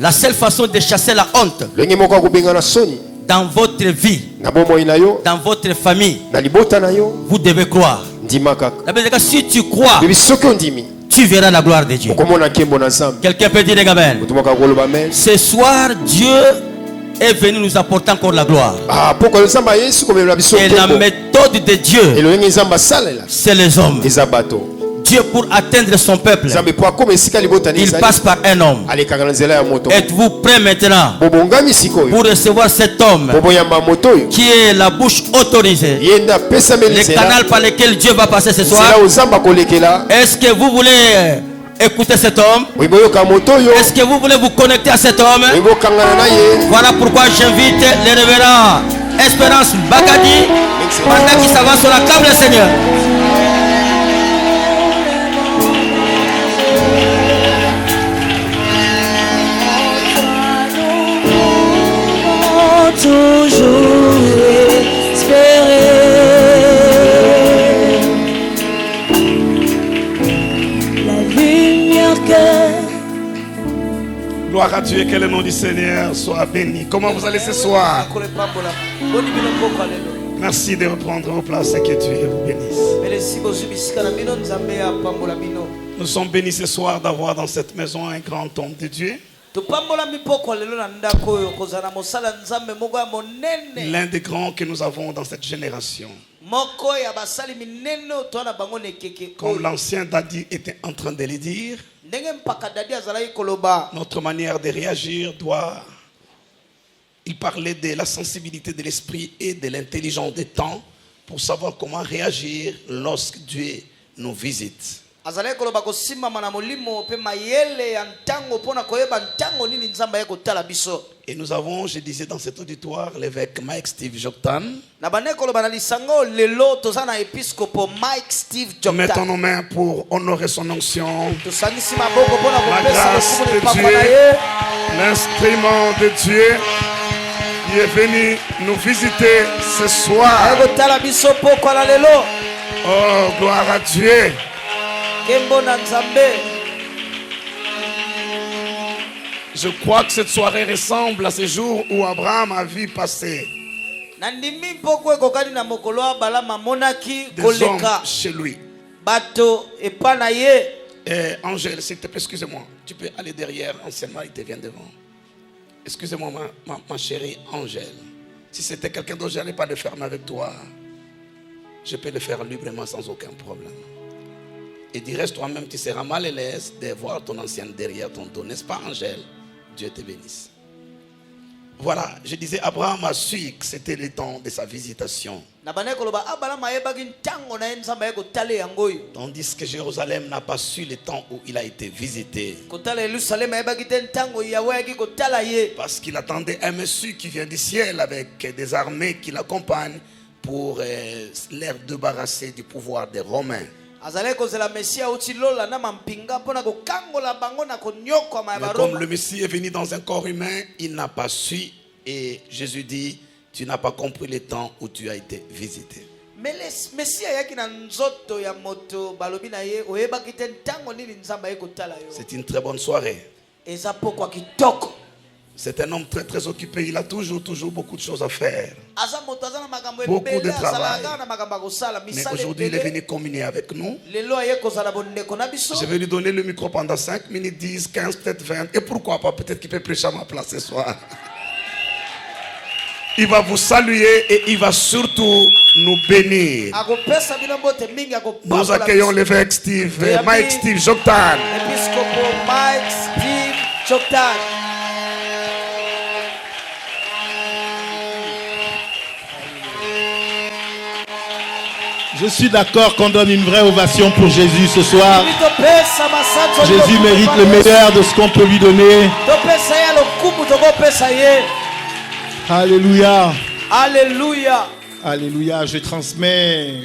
La seule façon de chasser la honte dans votre vie, dans votre famille, vous devez croire. Si tu crois, tu verras la gloire de Dieu. Quelqu'un peut dire amen. Ce soir, Dieu est venu nous apporter encore la gloire. Et la méthode de Dieu, c'est les hommes. Dieu, pour atteindre son peuple, il passe par un homme. Êtes-vous prêts maintenant pour recevoir cet homme qui est la bouche autorisée, le canal par lequel Dieu va passer ce soir? Est-ce que vous voulez écouter cet homme? Est-ce que vous voulez vous connecter à cet homme? Voilà pourquoi j'invite le révérend Espérance Bakadi pendant qu'il s'avance sur la table, Seigneur. Toujours espérer. La lumière que... Gloire à Dieu, que le nom du Seigneur soit béni. Comment vous allez ce soir? Merci de reprendre vos places et que Dieu vous bénisse. Nous sommes bénis ce soir d'avoir dans cette maison un grand homme de Dieu. L'un des grands que nous avons dans cette génération. Comme l'ancien Dadi était en train de le dire, notre manière de réagir doit y parler de la sensibilité de l'esprit et de l'intelligence des temps pour savoir comment réagir lorsque Dieu nous visite. Et nous avons, je disais dans cet auditoire, l'évêque Mike Steve Joktan. Mettons nos mains pour honorer son onction. La grâce de Dieu, l'instrument de Dieu qui est venu nous visiter ce soir. Oh, gloire à Dieu. Je crois que cette soirée ressemble à ce jour où Abraham a vu passer des hommes chez lui. Angèle, s'il te plaît, excusez-moi. Tu peux aller derrière, anciennement il te vient devant. Excusez-moi ma chérie Angèle. Si c'était quelqu'un d'autre, je n'allais pas le faire, mais avec toi, je peux le faire librement sans aucun problème. Et du reste, toi-même, tu seras mal à l'aise de voir ton ancienne derrière ton dos. N'est-ce pas, Angèle? Dieu te bénisse. Voilà, je disais, Abraham a su que c'était le temps de sa visitation. Tandis que Jérusalem n'a pas su le temps où il a été visité. Parce qu'il attendait un monsieur qui vient du ciel avec des armées qui l'accompagnent pour les débarrasser du pouvoir des Romains. Mais comme le Messie est venu dans un corps humain, il n'a pas su. Et Jésus dit, tu n'as pas compris le temps où tu as été visité. C'est une très bonne soirée. C'est un homme très très occupé. Il a toujours beaucoup de choses à faire. Beaucoup de travail. Mais aujourd'hui, il est venu communier avec nous. Je vais lui donner le micro pendant 5 minutes, 10, 15, peut-être 20. Et pourquoi pas, peut-être qu'il peut prêcher à ma place ce soir. Il va vous saluer et il va surtout nous bénir. Nous accueillons l'évêque Mike Steve Joktan. Mike Steve Joktan. Je suis d'accord qu'on donne une vraie ovation pour Jésus ce soir. Jésus mérite le meilleur de ce qu'on peut lui donner. Alléluia. Alléluia. Alléluia. Je transmets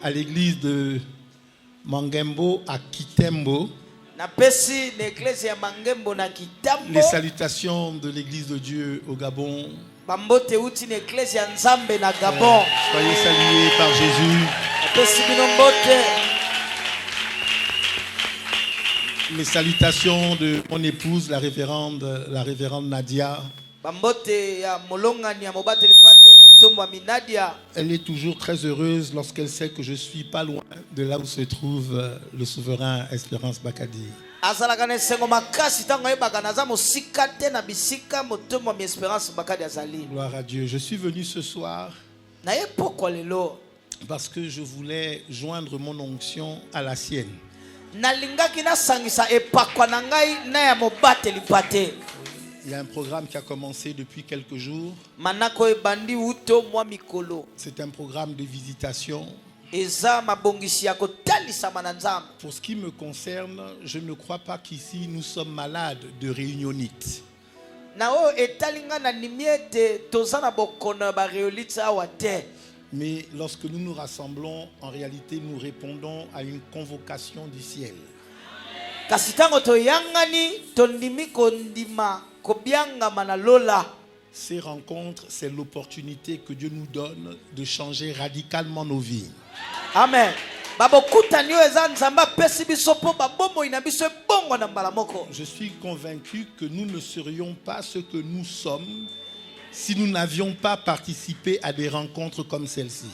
à l'église de Mangembo à Kitembo les salutations de l'église de Dieu au Gabon. Soyez salués par Jésus. Les salutations de mon épouse, la révérende Nadia. Elle est toujours très heureuse lorsqu'elle sait que je suis pas loin de là où se trouve le souverain Espérance Bakadi. Gloire à Dieu. Je suis venu ce soir parce que je voulais joindre mon onction à la sienne. Il y a un programme qui a commencé depuis quelques jours. C'est un programme de visitation. Pour ce qui me concerne, je ne crois pas qu'ici nous sommes malades de réunionnite. Mais lorsque nous nous rassemblons, en réalité, nous répondons à une convocation du ciel. Ces rencontres, c'est l'opportunité que Dieu nous donne de changer radicalement nos vies. Amen. Je suis convaincu que nous ne serions pas ce que nous sommes si nous n'avions pas participé à des rencontres comme celle-ci.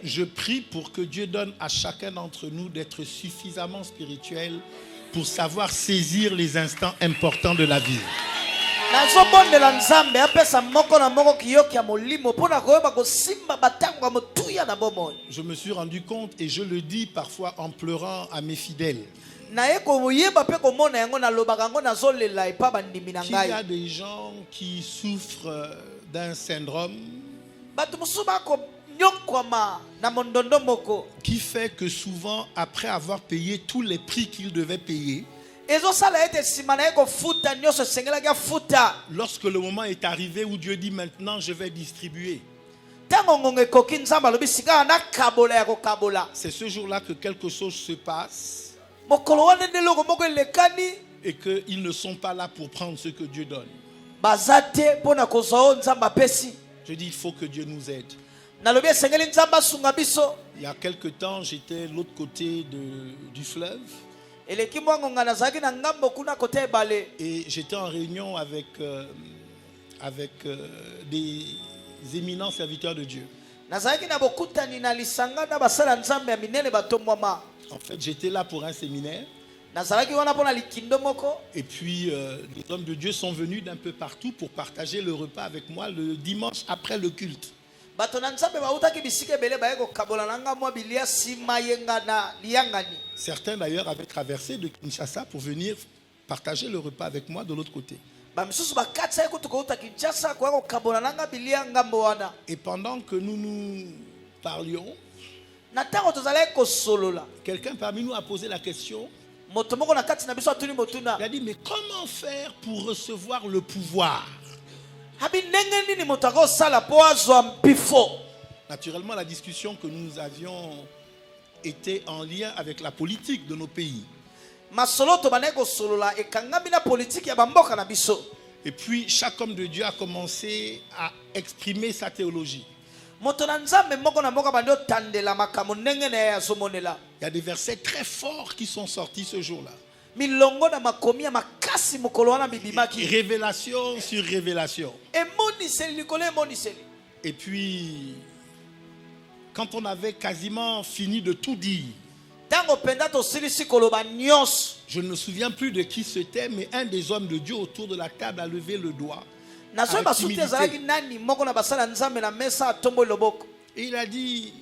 Je prie pour que Dieu donne à chacun d'entre nous d'être suffisamment spirituel pour savoir saisir les instants importants de la vie. Je me suis rendu compte, et je le dis parfois en pleurant à mes fidèles, qu'il y a des gens qui souffrent d'un syndrome qui fait que souvent, après avoir payé tous les prix qu'ils devaient payer, lorsque le moment est arrivé où Dieu dit maintenant je vais distribuer, c'est ce jour-là que quelque chose se passe et qu'ils ne sont pas là pour prendre ce que Dieu donne. Je dis il faut que Dieu nous aide. Il y a quelque temps, j'étais de l'autre côté du fleuve. Et j'étais en réunion avec des éminents serviteurs de Dieu. En fait, j'étais là pour un séminaire. Et puis, les hommes de Dieu sont venus d'un peu partout pour partager le repas avec moi le dimanche après le culte. Certains d'ailleurs avaient traversé de Kinshasa pour venir partager le repas avec moi de l'autre côté. Et pendant que nous nous parlions, quelqu'un parmi nous a posé la question. Il a dit, mais comment faire pour recevoir le pouvoir? Naturellement, la discussion que nous avions était en lien avec la politique de nos pays. Et puis, chaque homme de Dieu a commencé à exprimer sa théologie. Il y a des versets très forts qui sont sortis ce jour-là. Révélation sur révélation. Et puis, quand on avait quasiment fini de tout dire, je ne me souviens plus de qui c'était, mais un des hommes de Dieu autour de la table a levé le doigt. Et il a dit,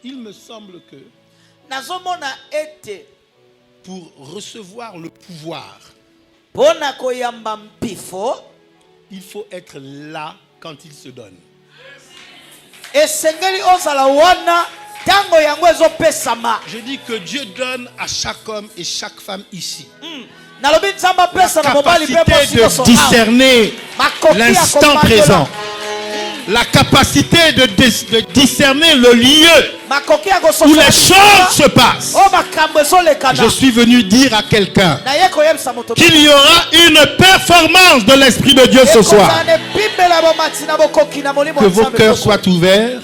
il me semble que pour recevoir le pouvoir, il faut être là quand il se donne. Je dis que Dieu donne à chaque homme et chaque femme ici la capacité de discerner l'instant présent. la capacité de discerner le lieu où les choses se passent. Je suis venu dire à quelqu'un qu'il y aura une performance de l'Esprit de Dieu ce soir. Que vos cœurs soient ouverts.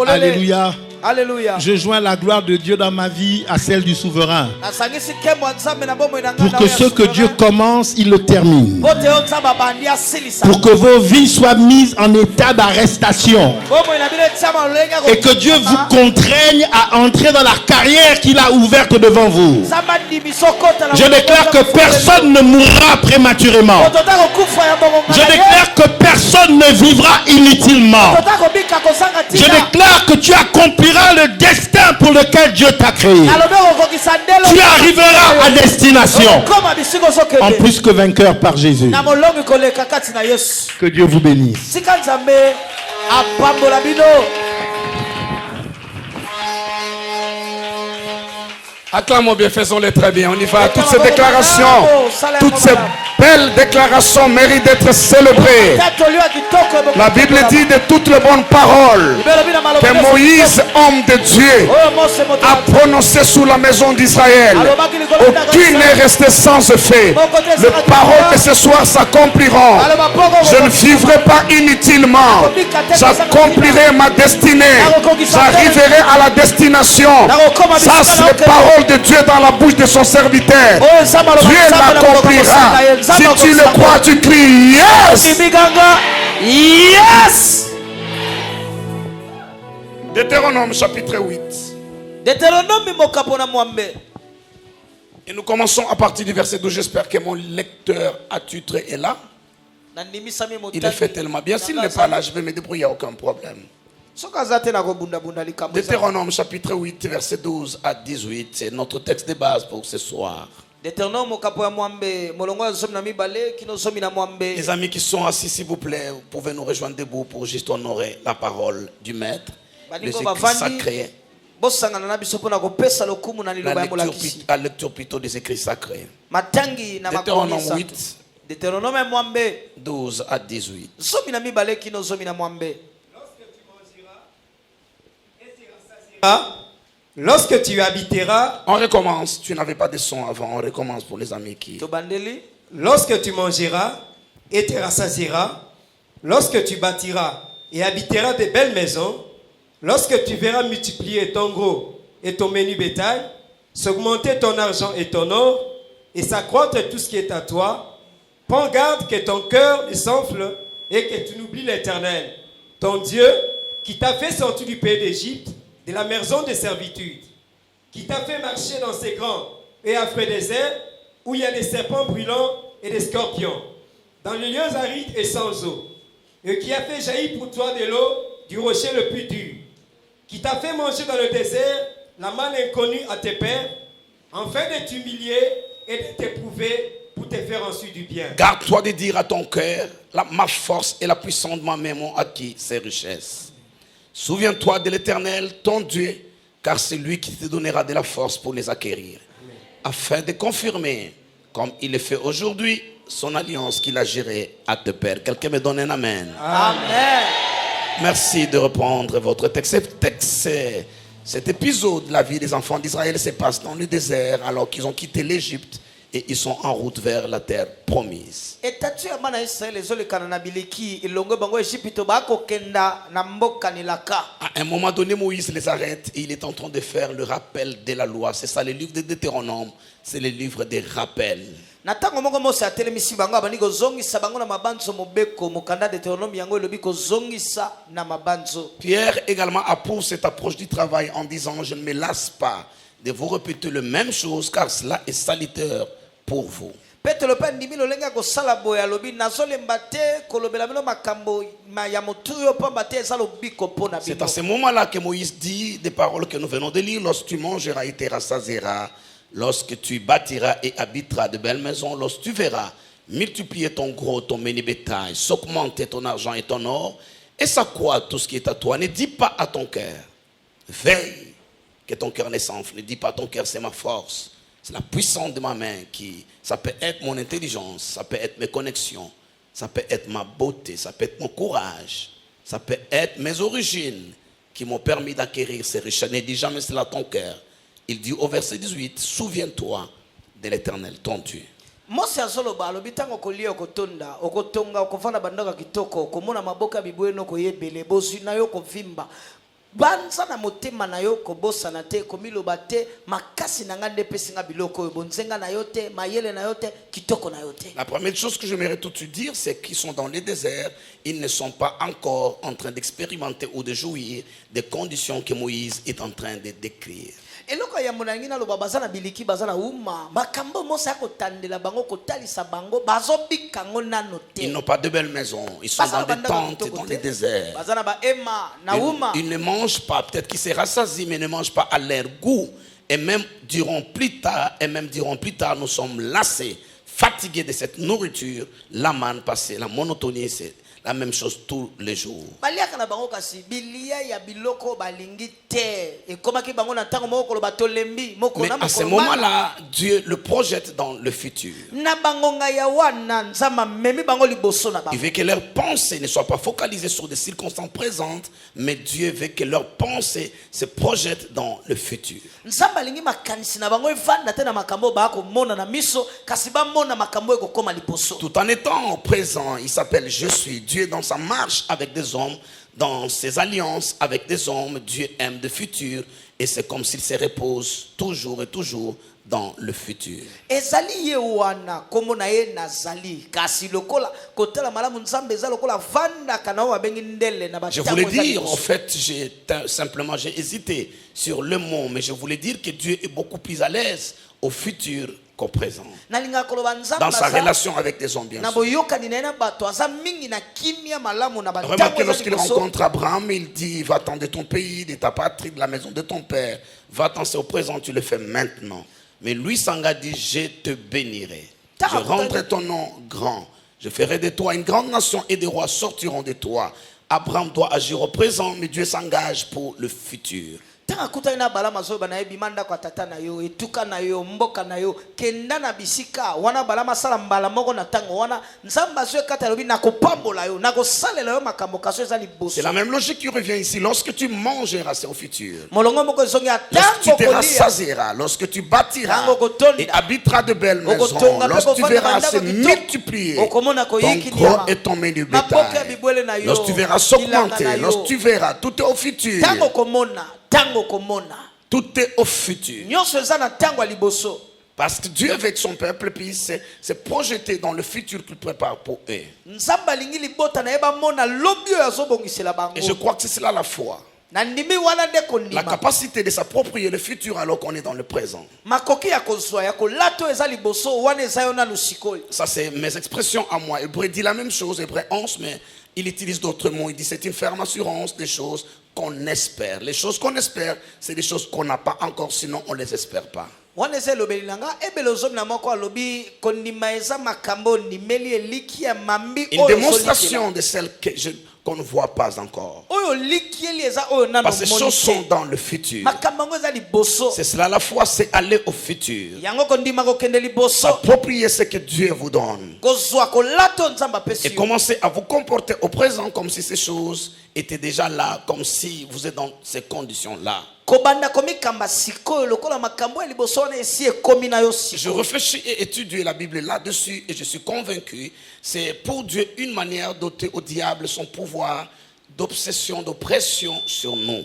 Alléluia. Alléluia. Je joins la gloire de Dieu dans ma vie à celle du souverain. Pour que ce que Dieu commence, il le termine. Pour que vos vies soient mises en état d'arrestation. Et que Dieu vous contraigne à entrer dans la carrière qu'il a ouverte devant vous. Je déclare que personne ne mourra prématurément. Je déclare que personne ne vivra inutilement. Je déclare que tu accompliras le destin pour lequel Dieu t'a créé. Tu arriveras à destination. En plus que vainqueur par Jésus. Que Dieu vous bénisse. Acclamons bien, faisons-les très bien. On y va. Toutes ces déclarations, toutes ces belles déclarations méritent d'être célébrées. La Bible dit de toutes les bonnes paroles que Moïse, homme de Dieu, a prononcées sous la maison d'Israël. Aucune n'est restée sans effet. Les paroles de ce soir s'accompliront. Je ne vivrai pas inutilement. J'accomplirai ma destinée. J'arriverai à la destination. Ça, c'est les paroles de Dieu dans la bouche de son serviteur. Dieu l'accomplira. Si tu le crois, tu cries yes. Yes. Deutéronome chapitre 8. Et nous commençons à partir du verset 12. J'espère que mon lecteur attitré est là. Il est fait tellement bien. S'il n'est pas là, je vais me débrouiller, aucun problème. Deutéronome chapitre 8, verset 12 à 18, c'est notre texte de base pour ce soir. Les amis qui sont assis, s'il vous plaît, vous pouvez nous rejoindre debout pour juste honorer la parole du Maître, les écrits sacrés. La lecture plutôt des écrits sacrés. Deutéronome 8, 12 à 18. Lorsque tu habiteras, on recommence, tu n'avais pas de son avant, on recommence pour les amis qui... Lorsque tu mangeras et te rassasieras, lorsque tu bâtiras et habiteras de belles maisons, lorsque tu verras multiplier ton gros et ton menu bétail, s'augmenter ton argent et ton or, et s'accroître tout ce qui est à toi, prends garde que ton cœur ne s'enfle et que tu n'oublies l'Éternel, ton Dieu, qui t'a fait sortir du pays d'Égypte, de la maison de servitude, qui t'a fait marcher dans ces grands et affreux déserts où il y a des serpents brûlants et des scorpions, dans les lieux arides et sans eau, et qui a fait jaillir pour toi de l'eau du rocher le plus dur, qui t'a fait manger dans le désert la manne inconnue à tes pères, afin de t'humilier et de t'éprouver pour te faire ensuite du bien. Garde-toi de dire à ton cœur, ma force et la puissance de ma main m'ont acquis ces richesses. Souviens-toi de l'Éternel, ton Dieu, car c'est lui qui te donnera de la force pour les acquérir, afin de confirmer, comme il le fait aujourd'hui, son alliance qu'il a gérée à tes pères. Quelqu'un me donne un amen. Amen. Merci de reprendre votre texte. Cet épisode de la vie des enfants d'Israël se passe dans le désert alors qu'ils ont quitté l'Égypte et ils sont en route vers la terre promise. À un moment donné, Moïse les arrête et il est en train de faire le rappel de la loi. C'est ça, le livre de Deutéronome, c'est le livre des rappels. Pierre également approuve cette approche du travail en disant: je ne me lasse pas de vous répéter la même chose car cela est salutaire pour vous. C'est à ce moment-là que Moïse dit des paroles que nous venons de lire: lorsque tu mangeras et te rassasieras, lorsque tu bâtiras et habiteras de belles maisons, lorsque tu verras multiplier ton gros, ton menu bétail, s'augmenter ton argent et ton or, et s'accroître tout ce qui est à toi, ne dis pas à ton cœur: veille que ton cœur ne s'enfle. Ne dis pas à ton cœur: c'est ma force, c'est la puissance de ma main qui... Ça peut être mon intelligence, ça peut être mes connexions, ça peut être ma beauté, ça peut être mon courage. Ça peut être mes origines qui m'ont permis d'acquérir ces richesses. Ne dis jamais cela à ton cœur. Il dit au verset 18, souviens-toi de l'Éternel, ton Dieu. Mose azoloba alobi tango kolia okotonda okotonga okofanda bandaka kitoko okomona maboka bibweno koyebele bozwi na yo kovimba banza na motema na yo kobosana te komiloba te makasi na nga nde pesinga biloko oyo bonzenga na yo te mayele na yo te kitoko na yo te. La première chose que je j'aimerais tout de suite dire, c'est qu'ils sont dans les déserts, ils ne sont pas encore en train d'expérimenter ou de jouir des conditions que Moïse est en train de décrire. Eloko ya monangi na loba bazana biliki bazana uma makambo Mose akotandela bango kotalisa bango bazobika ngo nano te. Ils n'ont pas de belles maisons, ils sont dans des tentes et dans les déserts. Bazana ba ema na uma. Ils ne mangent pas, peut-être qu'ils se rassasient mais ne mangent pas à leur goût et même diront plus tard nous sommes lassés, fatigués de cette nourriture, la manne passée, la monotonie, c'est la même chose tous les jours. Mais à ce moment-là, Dieu le projette dans le futur. Il veut que leurs pensées ne soient pas focalisées sur des circonstances présentes, mais Dieu veut que leurs pensées se projettent dans le futur. Tout en étant présent, il s'appelle Je suis. Dieu dans sa marche avec des hommes, dans ses alliances avec des hommes, Dieu aime le futur et c'est comme s'il se repose toujours et toujours dans le futur. Je voulais dire, en fait, j'ai hésité sur le mot, mais je voulais dire que Dieu est beaucoup plus à l'aise au futur qu'au présent. Dans sa relation avec des hommes, bien sûr. Remarquez, lorsqu'il rencontre Abraham, il dit, va-t'en de ton pays, de ta patrie, de la maison de ton père. Va-t'en, c'est au présent, tu le fais maintenant. Mais lui, Sanga dit, je te bénirai. Je rendrai ton nom grand. Je ferai de toi une grande nation et des rois sortiront de toi. Abraham doit agir au présent, mais Dieu s'engage pour le futur. C'est la même logique qui revient ici. Lorsque tu mangeras, c'est au futur. Lorsque tu te rassasieras, lorsque tu bâtiras et habiteras de belles maisons, lorsque tu verras se multiplier ton gros et ton menu bétail, lorsque tu verras s'augmenter, lorsque tu verras, tout est au futur. Tout est au futur. Parce que Dieu avec son peuple puisse se projeter dans le futur qu'il prépare pour eux. Et je crois que c'est cela la foi. La capacité de s'approprier le futur alors qu'on est dans le présent. Ça c'est mes expressions à moi. Hébreu dit la même chose, Hébreu 11, mais il utilise d'autres mots. Il dit c'est une ferme assurance des choses qu'on espère. Les choses qu'on espère, c'est des choses qu'on n'a pas encore, sinon on ne les espère pas. Une démonstration de celle qu'on ne voit pas encore. Parce que ces choses sont dans le futur. C'est cela la foi, c'est aller au futur. Approprier ce que Dieu vous donne. Et commencer à vous comporter au présent comme si ces choses étaient déjà là, comme si vous êtes dans ces conditions-là. Je réfléchis et étudie la Bible là-dessus et je suis convaincu, c'est pour Dieu une manière d'ôter au diable son pouvoir d'obsession, d'oppression sur nous.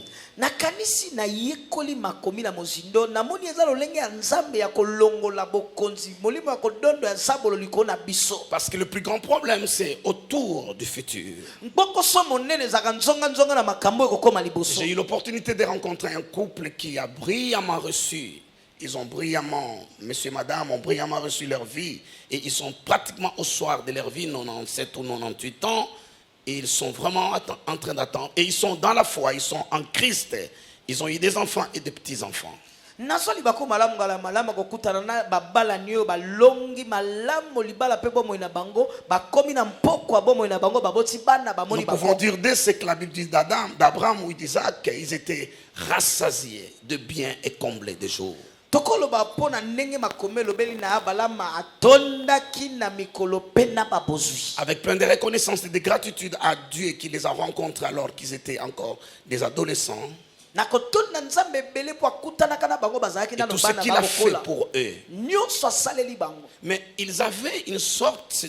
Parce que le plus grand problème c'est autour du futur. J'ai eu l'opportunité de rencontrer un couple qui a brillamment reçu. Ils ont brillamment, monsieur et madame ont brillamment reçu leur vie et ils sont pratiquement au soir de leur vie, 97 ou 98 ans. Et ils sont vraiment en train d'attendre. Et ils sont dans la foi, ils sont en Christ. Ils ont eu des enfants et des petits-enfants. Nous pouvons dire dès ce que la Bible dit d'Abraham ou d'Isaac, qu'ils étaient rassasiés de biens et comblés de jours. Avec plein de reconnaissance et de gratitude à Dieu qui les a rencontrés alors qu'ils étaient encore des adolescents. Et tout ce qu'il a fait pour eux. Mais ils avaient une sorte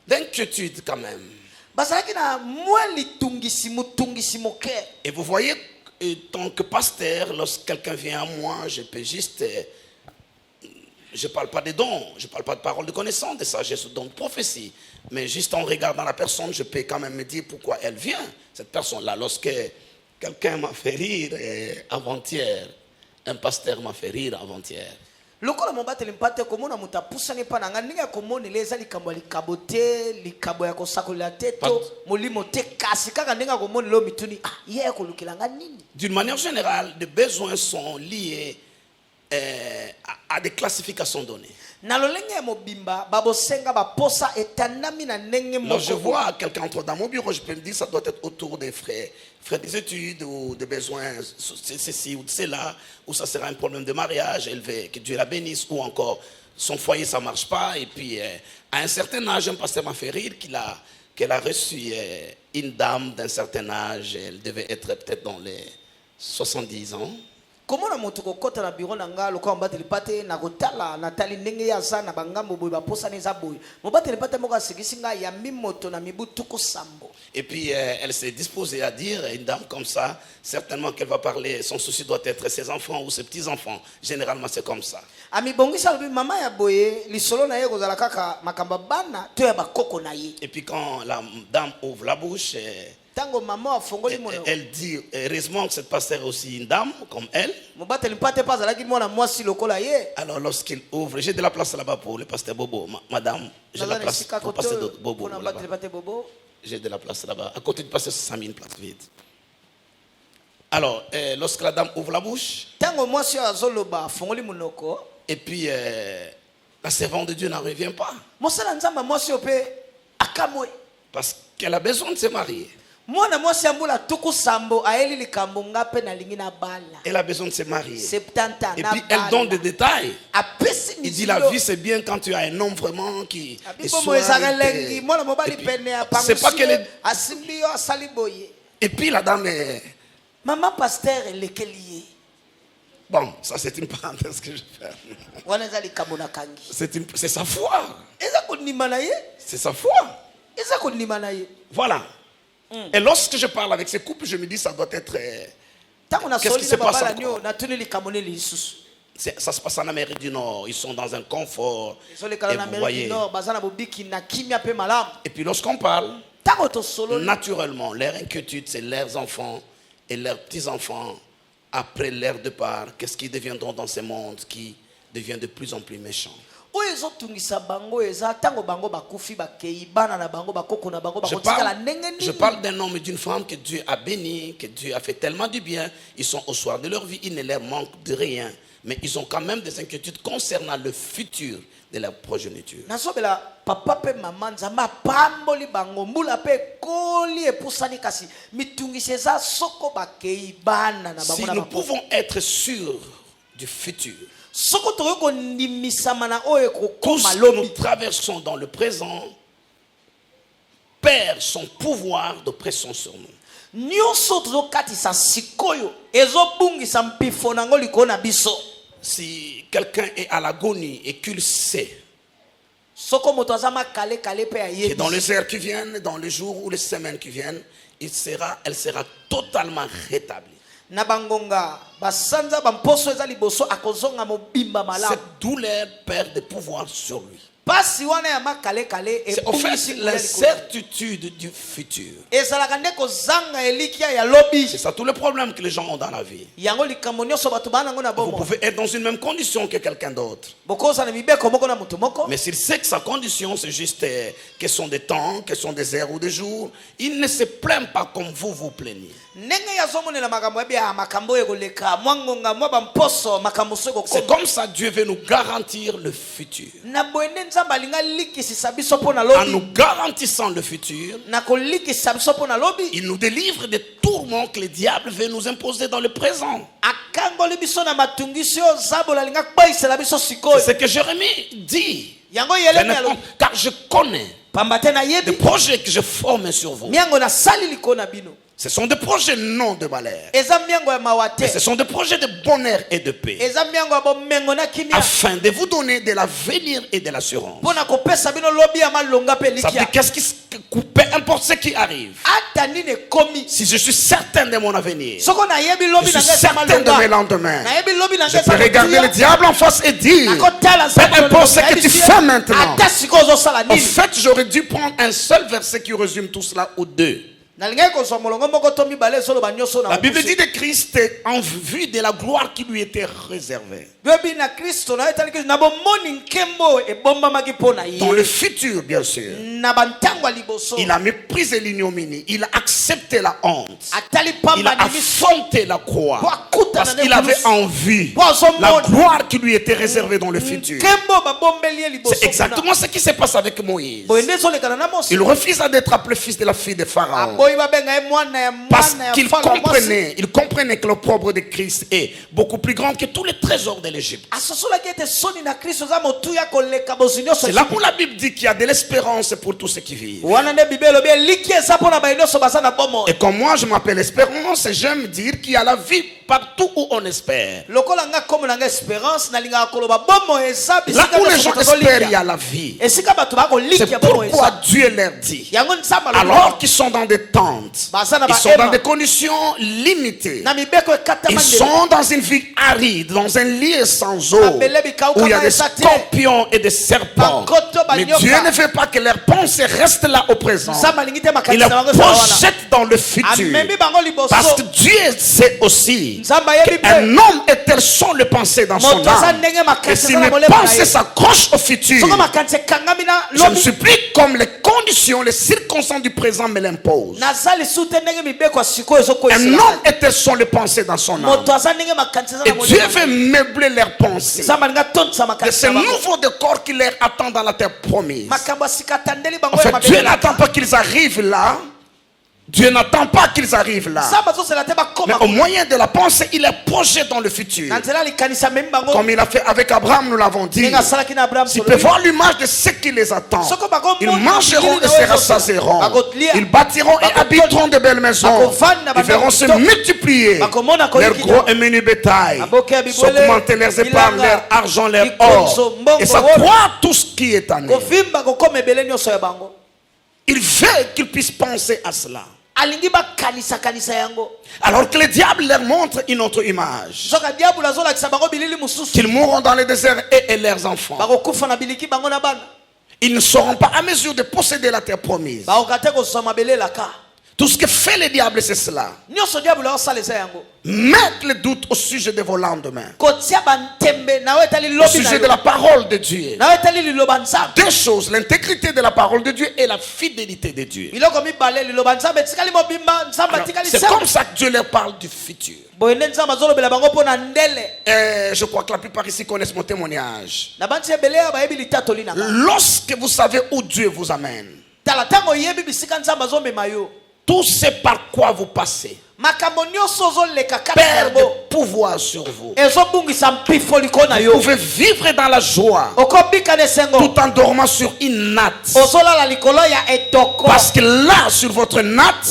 d'inquiétude quand même. Et vous voyez, en tant que pasteur, lorsque quelqu'un vient à moi, je peux juste... Je ne parle pas des dons, je ne parle pas de paroles de connaissance, de sagesse, de dons de prophétie. Mais juste en regardant la personne, je peux quand même me dire pourquoi elle vient, cette personne-là. Lorsque quelqu'un m'a fait rire avant-hier, un pasteur m'a fait rire avant-hier. D'une manière générale, les besoins sont liés à des classifications données. Lorsque je vois quelqu'un entrer dans mon bureau, je peux me dire que ça doit être autour des frais des études ou des besoins, ceci ou cela, ou ça sera un problème de mariage élevé, que Dieu la bénisse, ou encore son foyer ça ne marche pas. Et puis à un certain âge, un pasteur m'a fait rire qu'elle a reçu une dame d'un certain âge, elle devait être peut-être dans les 70 ans. Comment na moto kokota na bureau na nga lokwa mbateli pate na kotala natali ndenge ya za na bangambo boy ba posa neza boy mobateli pate moko asigisi nga ya mimoto na mibu tuko sambo. Et puis elle s'est disposée à dire, une dame comme ça, certainement qu'elle va parler, son souci doit être ses enfants ou ses petits-enfants. Généralement c'est comme ça. Ami bongisa lobi mama ya boye lisolo na ye kozala kaka makamba bana to ya bakoko na ye. Et puis quand la dame ouvre la bouche, elle dit, heureusement que cette pasteur est aussi une dame comme elle. Alors lorsqu'il ouvre, j'ai de la place là-bas pour le pasteur Bobo. Madame, j'ai de la place pour le pasteur Bobo. J'ai de la place là-bas. À côté du pasteur Samy, une place vide. Alors, lorsque la dame ouvre la bouche, et puis la servante de Dieu n'en revient pas. Parce qu'elle a besoin de se marier. Elle a besoin de se marier. Et puis elle donne des détails. Il dit la vie c'est bien quand tu as un homme vraiment qui est soin. C'est pas qu'elle est... Et puis la dame est... Maman pasteur elle est liée. Bon, ça c'est une parenthèse que je fais. C'est sa foi. C'est sa foi. Voilà. Et lorsque je parle avec ces couples, je me dis ça doit être... Qu'est-ce qui se passe encore? Ça se passe en Amérique du Nord. Ils sont dans un confort. Et vous voyez. Et puis lorsqu'on parle, naturellement, leur inquiétude, c'est leurs enfants et leurs petits-enfants. Après leur départ, qu'est-ce qu'ils deviendront dans ce monde qui devient de plus en plus méchant? Je parle d'un homme et d'une femme que Dieu a béni, que Dieu a fait tellement du bien. Ils sont au soir de leur vie, il ne leur manque de rien. Mais ils ont quand même des inquiétudes concernant le futur de leur progéniture. Si nous pouvons être sûrs du futur, tout ce que nous traversons dans le présent perd son pouvoir d'oppression sur nous. Si quelqu'un est à l'agonie et qu'il sait que dans les heures qui viennent, dans les jours ou les semaines qui viennent, elle sera totalement rétablie. Cette douleur perd de pouvoir sur lui. C'est en fait l'incertitude du futur. C'est ça tout le problème que les gens ont dans la vie. Vous pouvez être dans une même condition que quelqu'un d'autre. Mais s'il sait que sa condition c'est juste question de temps, question des heures ou des jours, il ne se plaint pas comme vous vous plaignez. C'est comme ça Dieu veut nous garantir le futur. En nous garantissant le futur, il nous délivre des tourments que le diable veut nous imposer dans le présent. C'est ce que Jérémie dit. Car je connais des projets que je forme sur vous. Ce sont des projets non de malheur. Mais ce sont des projets de bonheur et de paix. Afin de vous donner de l'avenir et de l'assurance. Ça veut dire peu importe ce qui arrive. Si je suis certain de mon avenir, je suis certain de mes lendemains, je peux regarder le diable en face et dire, peu importe ce que tu fais maintenant. En fait, j'aurais dû prendre un seul verset qui résume tout cela, ou deux. La Bible dit de Christ en vue de la gloire qui lui était réservée. Dans le futur, bien sûr, il a méprisé l'ignominie, il a accepté la honte, il a affronté la croix parce qu'il avait en vue la gloire qui lui était réservée dans le futur. C'est exactement ce qui se passe avec Moïse. Il refusa d'être appelé fils de la fille de Pharaon. Parce qu'il comprenait que l'opprobre de Christ est beaucoup plus grand que tous les trésors de l'Égypte. C'est là où la Bible dit qu'il y a de l'espérance pour tous ceux qui vivent. Et comme moi je m'appelle Espérance, j'aime dire qu'il y a la vie partout où on espère. Là où les gens espèrent, il y a la vie. C'est pourquoi Dieu leur dit, alors qu'ils sont dans des tentes, ils sont dans des conditions limitées, ils sont dans une vie aride, dans un lieu sans eau, où il y a des scorpions et des serpents. Mais Dieu ne veut pas que leurs pensées restent là au présent. Il les projette dans le futur. Parce que Dieu sait aussi qu'un homme et telles sont les pensées dans son âme. Et si mes pensées s'accrochent au futur, je ne suis plus comme les conditions, les circonstances du présent me l'imposent. Un homme et telles sont les pensées dans son âme. Et Dieu veut meubler leurs pensées de ce nouveau décor qui leur attend dans la terre promise. En fait, Dieu n'attend pas qu'ils arrivent là. Dieu n'attend pas qu'ils arrivent là. Mais au moyen de la pensée, il est projeté dans le futur. Comme il a fait avec Abraham, nous l'avons dit. S'ils peuvent voir l'image de ce qui les attend, ils mangeront et se rassasieront. Ils bâtiront et habiteront de belles maisons. Ils verront se multiplier leur gros et menu bétail, s'augmenter leurs épargnes, leur argent, leur or, et ça croit tout ce qui est en eux. Il veut qu'ils puissent penser à cela. Alors que le diable leur montre une autre image. Qu'ils mourront dans le désert et leurs enfants. Ils ne seront pas à mesure de posséder la terre promise. Tout ce que fait le diable, c'est cela. Mettre le doute au sujet de vos lendemains. Au sujet de la parole de Dieu. Deux choses, l'intégrité de la parole de Dieu et la fidélité de Dieu. C'est comme ça que Dieu leur parle du futur. Je crois que la plupart ici connaissent mon témoignage. Lorsque vous savez où Dieu vous amène, tout ce par quoi vous passez perd de pouvoir sur vous. Vous pouvez vivre dans la joie tout en dormant sur une natte. Parce que là, sur votre natte,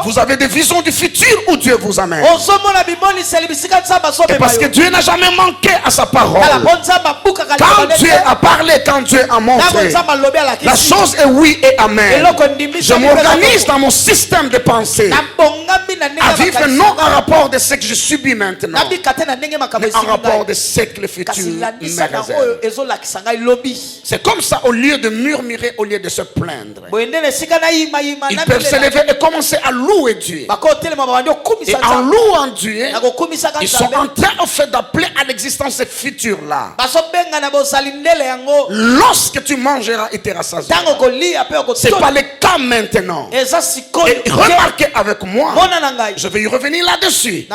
vous avez des visions du futur où Dieu vous amène. Et parce que Dieu n'a jamais manqué à sa parole. Quand Dieu a parlé, quand Dieu a montré, la chose est oui et amen. Je m'organise dans mon système de pensée à vivre non en rapport de ce que je subis maintenant, mais en rapport de ce que le futur me réserve. C'est comme ça, au lieu de murmurer, au lieu de se plaindre, ils peuvent se lever et commencer à louer Dieu. Et en louant Dieu, ils sont en train en fait d'appeler à l'existence ce futur-là. Lorsque tu mangeras et te rassasieras, c'est pas le cas maintenant. Et remarquez avec moi moi. Je vais y revenir là-dessus.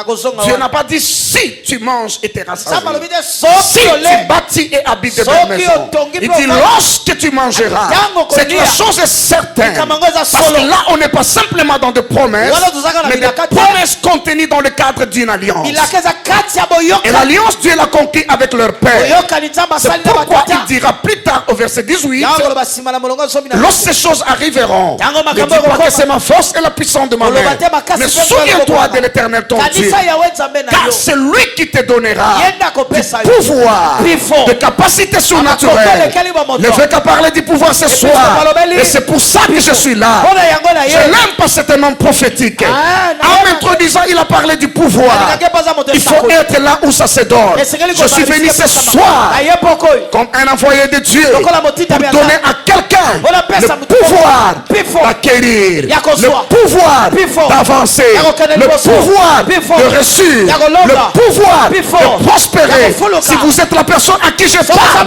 Dieu n'a pas dit si tu manges et t'es rassasié. Si tu bâtis et habites de belles maisons. Il dit lorsque tu mangeras. C'est une chose certaine. Parce que là, on n'est pas simplement dans des promesses, mais des promesses contenues dans le cadre d'une alliance. Et l'alliance, Dieu l'a conquis avec leur père. C'est pourquoi il dira plus tard au verset 18, lorsque ces choses arriveront, ne dis pas que c'est ma force et la puissance de ma main, mais souviens-toi de l'Éternel ton Dieu, car c'est lui qui te donnera du pouvoir, de capacité surnaturelle. Ne fais qu'à parler du pouvoir ce soir, et c'est pour ça que je suis là. Je l'aime parce que c'est un homme prophétique. En m'introduisant, il a parlé du pouvoir. Il faut être là où ça se donne. Je suis venu ce soir comme un envoyé de Dieu pour donner à quelqu'un le pouvoir d'acquérir, le pouvoir d'avancer, le pouvoir de réussir, le pouvoir de prospérer. Si vous êtes la personne à qui je parle,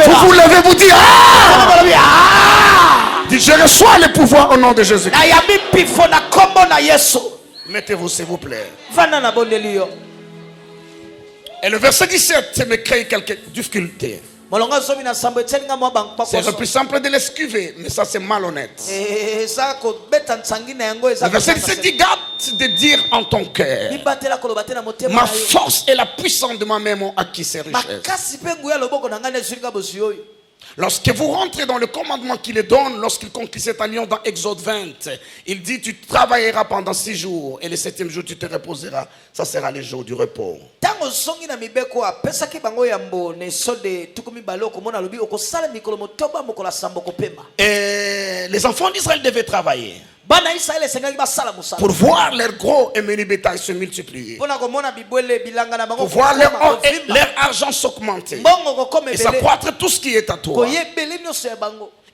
vous vous levez, vous dites dites, je reçois le pouvoir au nom de Jésus. Mettez-vous s'il vous plaît. Et le verset 17 me crée quelques difficultés. C'est le plus simple de l'esquiver, mais ça c'est malhonnête. Le verset 17 dit, garde de dire en ton cœur, ma force et la puissance de ma main m'ont acquis ces richesses. Lorsque vous rentrez dans le commandement qu'il donne, lorsqu'il conclut cette alliance dans Exode 20, il dit, tu travailleras pendant 6 jours et le 7e jour tu te reposeras. Ça sera le jour du repos. Et les enfants d'Israël devaient travailler pour voir leur gros et menu bétail se multiplier, pour voir leur or et leur argent s'augmenter et s'accroître tout ce qui est à toi.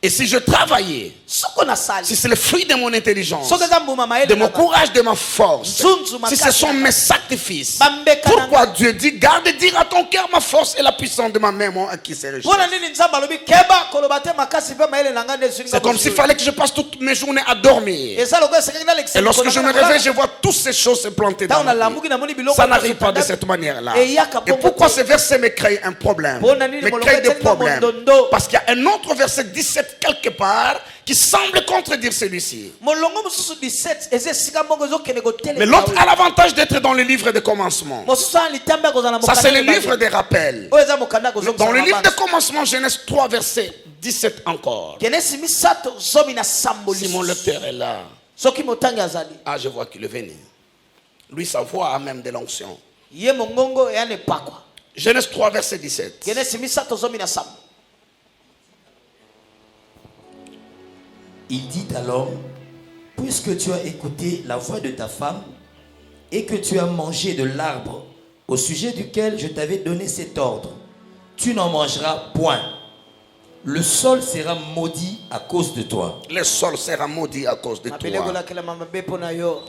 Et si je travaillais, si c'est le fruit de mon intelligence, de mon courage, de ma force, si ce sont mes sacrifices, pourquoi Dieu dit, garde et dire à ton cœur, ma force et la puissance de ma main m'ont acquis ces richesses. C'est comme s'il fallait que je passe toutes mes journées à dormir. Et lorsque je me réveille, je vois toutes ces choses se planter dans ma vie. Ça n'arrive pas de cette manière-là. Et pourquoi ce verset me crée un problème, me crée des problèmes? Parce qu'il y a un autre verset 17 quelque part qui semble contredire celui-ci. Mais l'autre a l'avantage d'être dans le livre de commencement. Ça c'est le livre des rappels. Dans le livre de commencement, Genèse 3 verset 17 encore. Si mon lecteur est là, ah, je vois qu'il est venu. Lui, sa voix a même de l'onction. Genèse 3 verset 17. Il dit alors, puisque tu as écouté la voix de ta femme et que tu as mangé de l'arbre au sujet duquel je t'avais donné cet ordre, tu n'en mangeras point. Le sol sera maudit à cause de toi. Le sol sera maudit à cause de toi.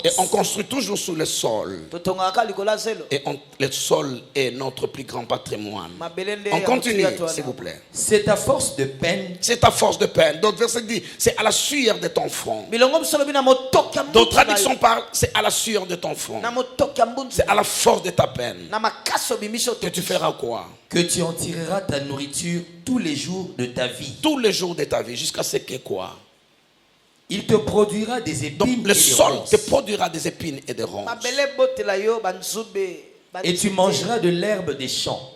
Et on construit toujours sur le sol. Et le sol est notre plus grand patrimoine. On continue, s'il vous plaît. C'est ta force de peine. C'est ta force de peine. D'autres versets disent, c'est à la sueur de ton front. D'autres traductions parlent, c'est à la sueur de ton front. C'est à la force de ta peine. Que tu feras quoi? Que tu en tireras ta nourriture tous les jours de ta vie. Tous les jours de ta vie, jusqu'à ce que quoi? Il te produira des épines. Donc le sol te produira des épines et des ronces. Et tu mangeras de l'herbe des champs.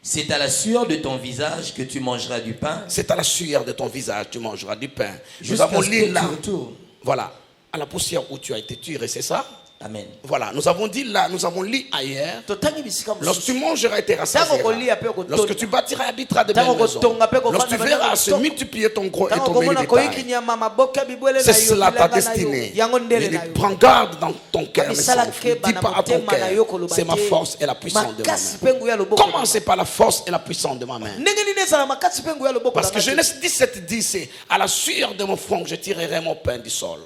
C'est à la sueur de ton visage que tu mangeras du pain. C'est à la sueur de ton visage que tu mangeras du pain. Nous avons lu là. Voilà, à la poussière où tu as été tiré, c'est ça? Amen. Voilà, nous avons dit là, nous avons lu ailleurs. Lorsque tu mangeras et te rassasieras, lorsque tu bâtiras et habiteras de belles maisons, lorsque tu verras se multiplier ton gros et ton menu bétail, c'est cela ta destinée. Prends garde dans ton cœur, mes enfants. Dis pas à ton cœur, c'est ma force et la puissance de ma main. Commencez par la force et la puissance de ma main. Parce que Genèse 17 dit, c'est à la sueur de mon front que je tirerai mon pain du sol.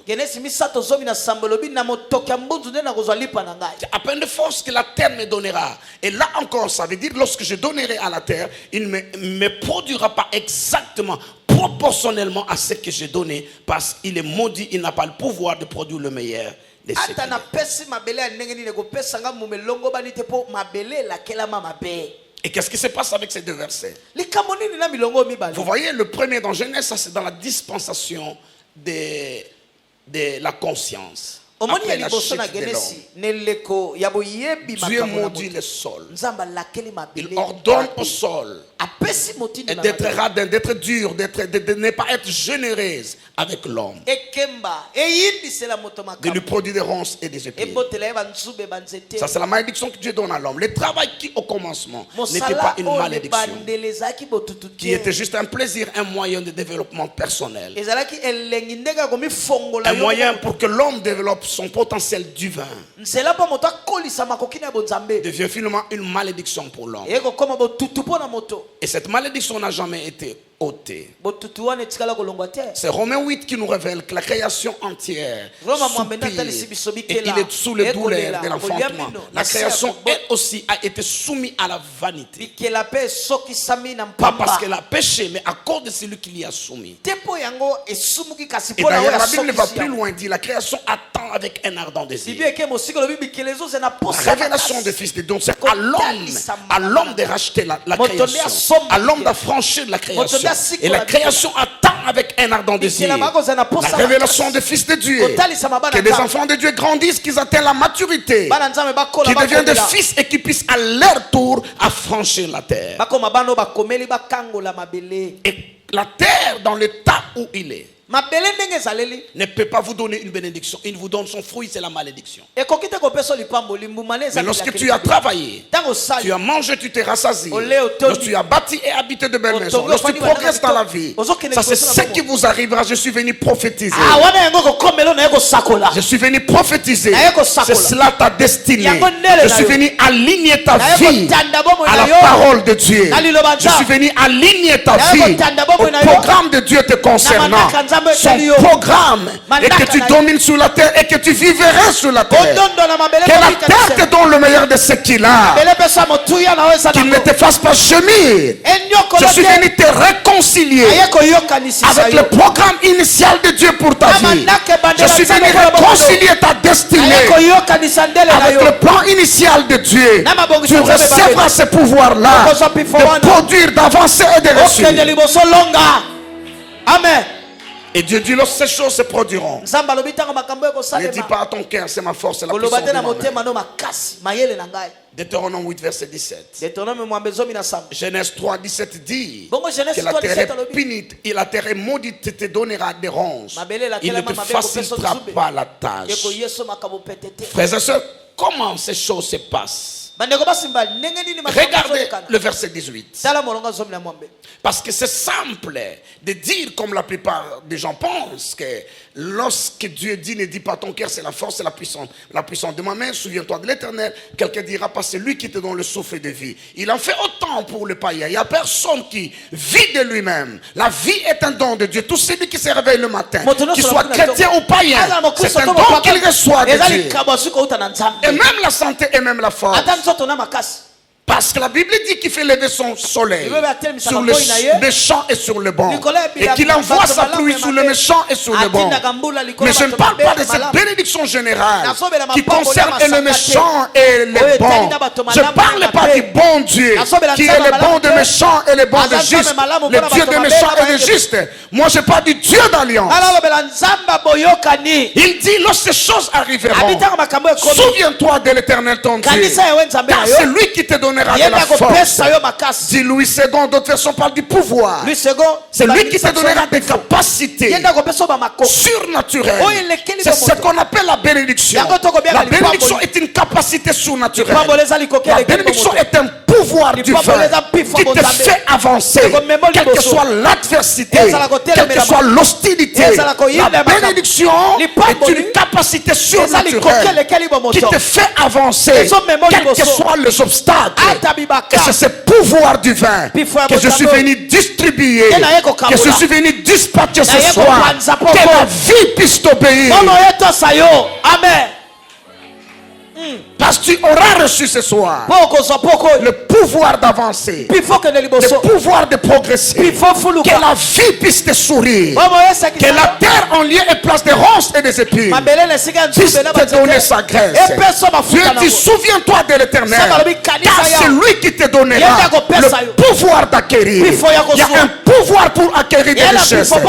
À peine de force que la terre me donnera. Et là encore, ça veut dire lorsque je donnerai à la terre, il ne me produira pas exactement, proportionnellement à ce que j'ai donné, parce qu'il est maudit, il n'a pas le pouvoir de produire le meilleur de ce qu'il est. Et qu'est-ce qui se passe avec ces deux versets? Vous voyez, le premier dans Genèse, ça c'est dans la dispensation de la conscience. Après la chute de l'homme, Dieu maudit le sol. Il ordonne au sol d'être radin, d'être dur, de ne pas être généreuse avec l'homme, de lui produire des ronces et des épines. Ça c'est la malédiction que Dieu donne à l'homme. Le travail qui au commencement n'était pas une malédiction, qui était juste un plaisir, un moyen de développement personnel, un moyen pour que l'homme développe son potentiel divin, devient finalement une malédiction pour l'homme. Et cette malédiction n'a jamais été ôtée. C'est Romains 8 qui nous révèle que la création entière soupire, et il est sous les douleurs de l'enfantement. La création elle aussi a été soumise à la vanité, pas parce qu'elle a péché, mais à cause de celui qui l'y a soumis. Et d'ailleurs la Bible va plus loin, dit la création attend avec un ardent désir la révélation des fils de Dieu. C'est à l'homme de racheter la création, à l'homme d'affranchir de la création. Et la création attend avec un ardent désir la révélation des fils de Dieu, que des enfants de Dieu grandissent, qu'ils atteignent la maturité, qu'ils deviennent des fils et qu'ils puissent à leur tour affranchir la terre. Et la terre dans l'état où il est ne peut pas vous donner une bénédiction. Il vous donne son fruit, c'est la malédiction. Mais lorsque tu as travaillé, tu as mangé, tu t'es rassasié, lorsque tu as bâti et habité de belles maisons, lorsque tu progresses dans la vie, ça c'est ce qui vous arrivera. Je suis venu prophétiser. Je suis venu prophétiser. C'est cela ta destinée. Je suis venu aligner ta vie à la parole de Dieu. Je suis venu aligner ta vie au programme de Dieu te concernant. Son programme, et que tu domines sur la terre et que tu vivras sur la terre. Que la terre te donne le meilleur de ce qu'il a, qu'il ne te fasse pas gémir. Je suis venu te réconcilier avec le programme initial de Dieu pour ta vie. Je suis venu réconcilier ta destinée avec le plan initial de Dieu. Tu recevras ce pouvoir-là de produire, d'avancer et de réussir. Amen. Et Dieu dit, lorsque ces choses se produiront, ne dis pas à ton cœur, c'est ma force, c'est la puissance de ma main. Deutéronome 8 verset 17. Genèse 3 17 dit que la terre est punie et la terre est maudite, te donnera des ronces. Il ne te facilitera pas la tâche. Frères et sœurs, comment ces choses se passent? Regardez le verset 18. Parce que c'est simple de dire, comme la plupart des gens pensent, que lorsque Dieu dit, ne dis pas ton cœur, c'est la force, c'est la puissance. La puissance de ma main, souviens-toi de l'Éternel. Quelqu'un dira pas, c'est lui qui te donne le souffle de vie. Il en fait autant pour le païen. Il n'y a personne qui vit de lui-même. La vie est un don de Dieu. Tout celui qui se réveille le matin, qu'il soit chrétien ou païen, c'est un don qu'il reçoit de Dieu. Et même la santé et même la force. Parce que la Bible dit qu'il fait lever son soleil sur le méchant et sur le bon, et qu'il envoie sa pluie sur le méchant et sur le bon. Mais je ne parle pas de cette bénédiction générale qui concerne le méchant et le bon. Je ne parle pas du bon Dieu qui est le bon de méchant et le bon de juste, le Dieu de méchant et de juste. Moi je parle du Dieu d'alliance. Il dit, lorsque ces choses arriveront, souviens-toi de l'Éternel ton Dieu, car c'est lui qui te donnera de la force. Dit Louis II, d'autres versions parlent du pouvoir. C'est lui qui te donnera des capacités surnaturelles. C'est ce qu'on appelle la bénédiction. La bénédiction est une capacité surnaturelle. La bénédiction est un pouvoir divin qui te fait avancer, quelle que soit l'adversité, quelle que soit l'hostilité. La bénédiction est une capacité surnaturelle qui te fait avancer, quels que soient les obstacles. Et c'est ce pouvoir divin que je suis venu distribuer, que je suis venu dispatcher ce soir, que la vie puisse t'obéir. Amen. Parce que tu auras reçu ce soir le pouvoir d'avancer, le pouvoir de progresser, que la vie puisse te sourire, que la terre en lieu et place des ronces et des épines puisse te donner sa grâce. Dieu dit, souviens-toi de l'Éternel, car c'est lui qui te donnera le pouvoir d'acquérir. Il y a un pouvoir pour acquérir des richesses, il y a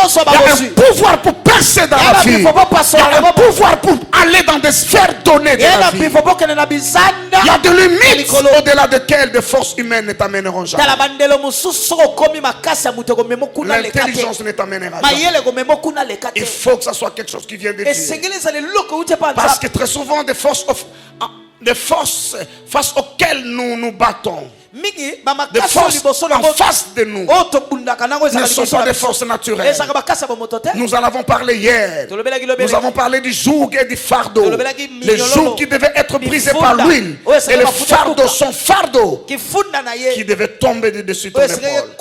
un pouvoir pour percer dans la vie, il y a un pouvoir pour aller dans des sphères données de la vie. Il y a de limites au-delà desquelles des forces humaines ne t'amèneront jamais. L'intelligence ne t'amènera jamais. Il faut que ça soit quelque chose qui vient de Dieu. Parce que très souvent des forces face auxquelles nous nous battons, des forces en face de nous ne sont pas des forces naturelles. Nous en avons parlé hier. Nous avons parlé du joug et du fardeau. Les jougs qui devaient être brisés par l'huile, et le fardeau, son fardeau qui devait tomber de dessus ton épaule.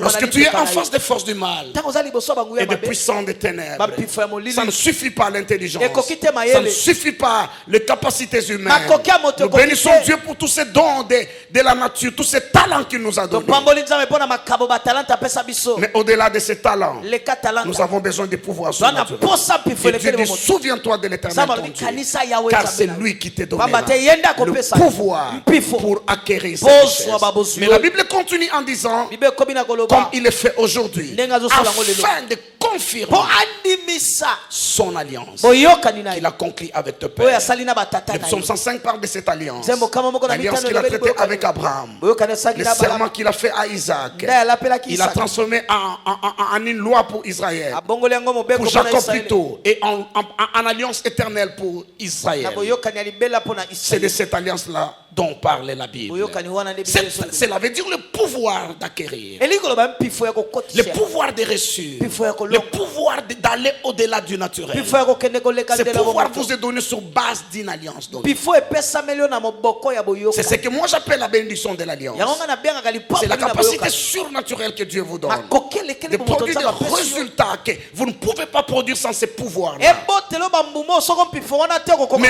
Lorsque tu es en face des forces du mal et des puissants des ténèbres, ça ne suffit pas l'intelligence, ça ne suffit pas les capacités humaines. Nous bénissons Dieu pour tous ces dons de la nature, tous ces talents qu'il nous a donnés. Mais au-delà de ces talents, nous avons besoin de pouvoirs surnaturels. Et Dieu dit, souviens-toi de l'Éternel ton Dieu, car c'est lui qui te donnera le pouvoir pour acquérir ces richesses. Mais la Bible continue en disant, comme il est fait aujourd'hui, afin de confirmer son alliance qu'il a conclue avec ton père. Le psaume 105 parle de cette alliance. L'alliance qu'il a traitée avec Abraham, le serment qu'il a fait à Isaac, il a transformé en une loi pour Israël, pour Jacob plutôt, et en alliance éternelle pour Israël. C'est de cette alliance-là dont parle la Bible. Cela veut dire le pouvoir d'acquérir, le pouvoir de reçu, le pouvoir d'aller au-delà du naturel. Ce pouvoir vous est donné sur base d'une alliance donnée. C'est ce que moi j'appelle la bénédiction de l'alliance. C'est la capacité surnaturelle que Dieu vous donne de produire des résultats que vous ne pouvez pas produire sans ces pouvoirs. Mais